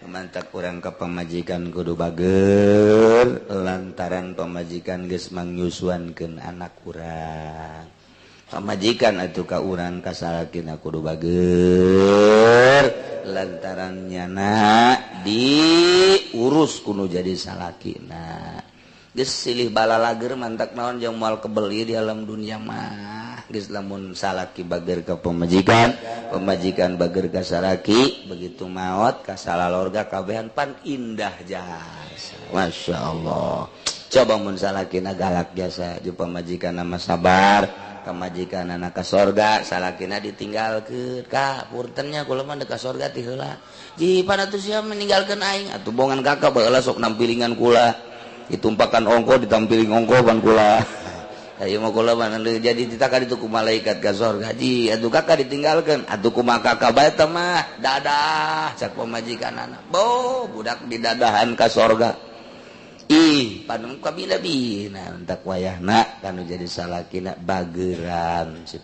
mantak urang ka pamajikan kudu bager lantaran pamajikan geus mangnyusuankeun anak urang pamajikan atuh ka urang ka salakina kudu bager lantaran nyana diurus kuno jadi salakina geus silih bala lager mantak naon jeung moal kebeli di alam dunia mah geus lamun salaki bager ka pamajikan pamajikan bager ka salaki begitu maot ka salalorga kabehan pan indah jasa masyaallah coba mun salakina galak jasa jeung pamajikan mah sabar pamajikan anak ka sorga salakina ditinggalkeun ka puntennya kula mah ka sorga ti heula ji panatu sia meninggalkeun aing atuh bongan kakak baheula sok nampilingan kula ditumpakan ongko ditampilin ongko ban kula ayo mah kula mah jadi ditaka ditu ku malaikat ka sorga ji atuh kakak ditinggalkeun atuh kumaha kakak bae teh mah dadah cak pamajikanana bo budak didadahan ka sorga ih panu kabina-bina entak wayahna kanu jadi salakina bageran si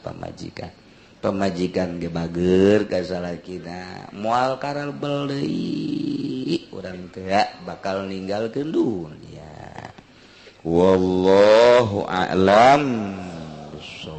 pamajikan ge bager ka salakina moal karabel deui urang teh bakal ninggalkeun dunya wallahu a'lam bissawab.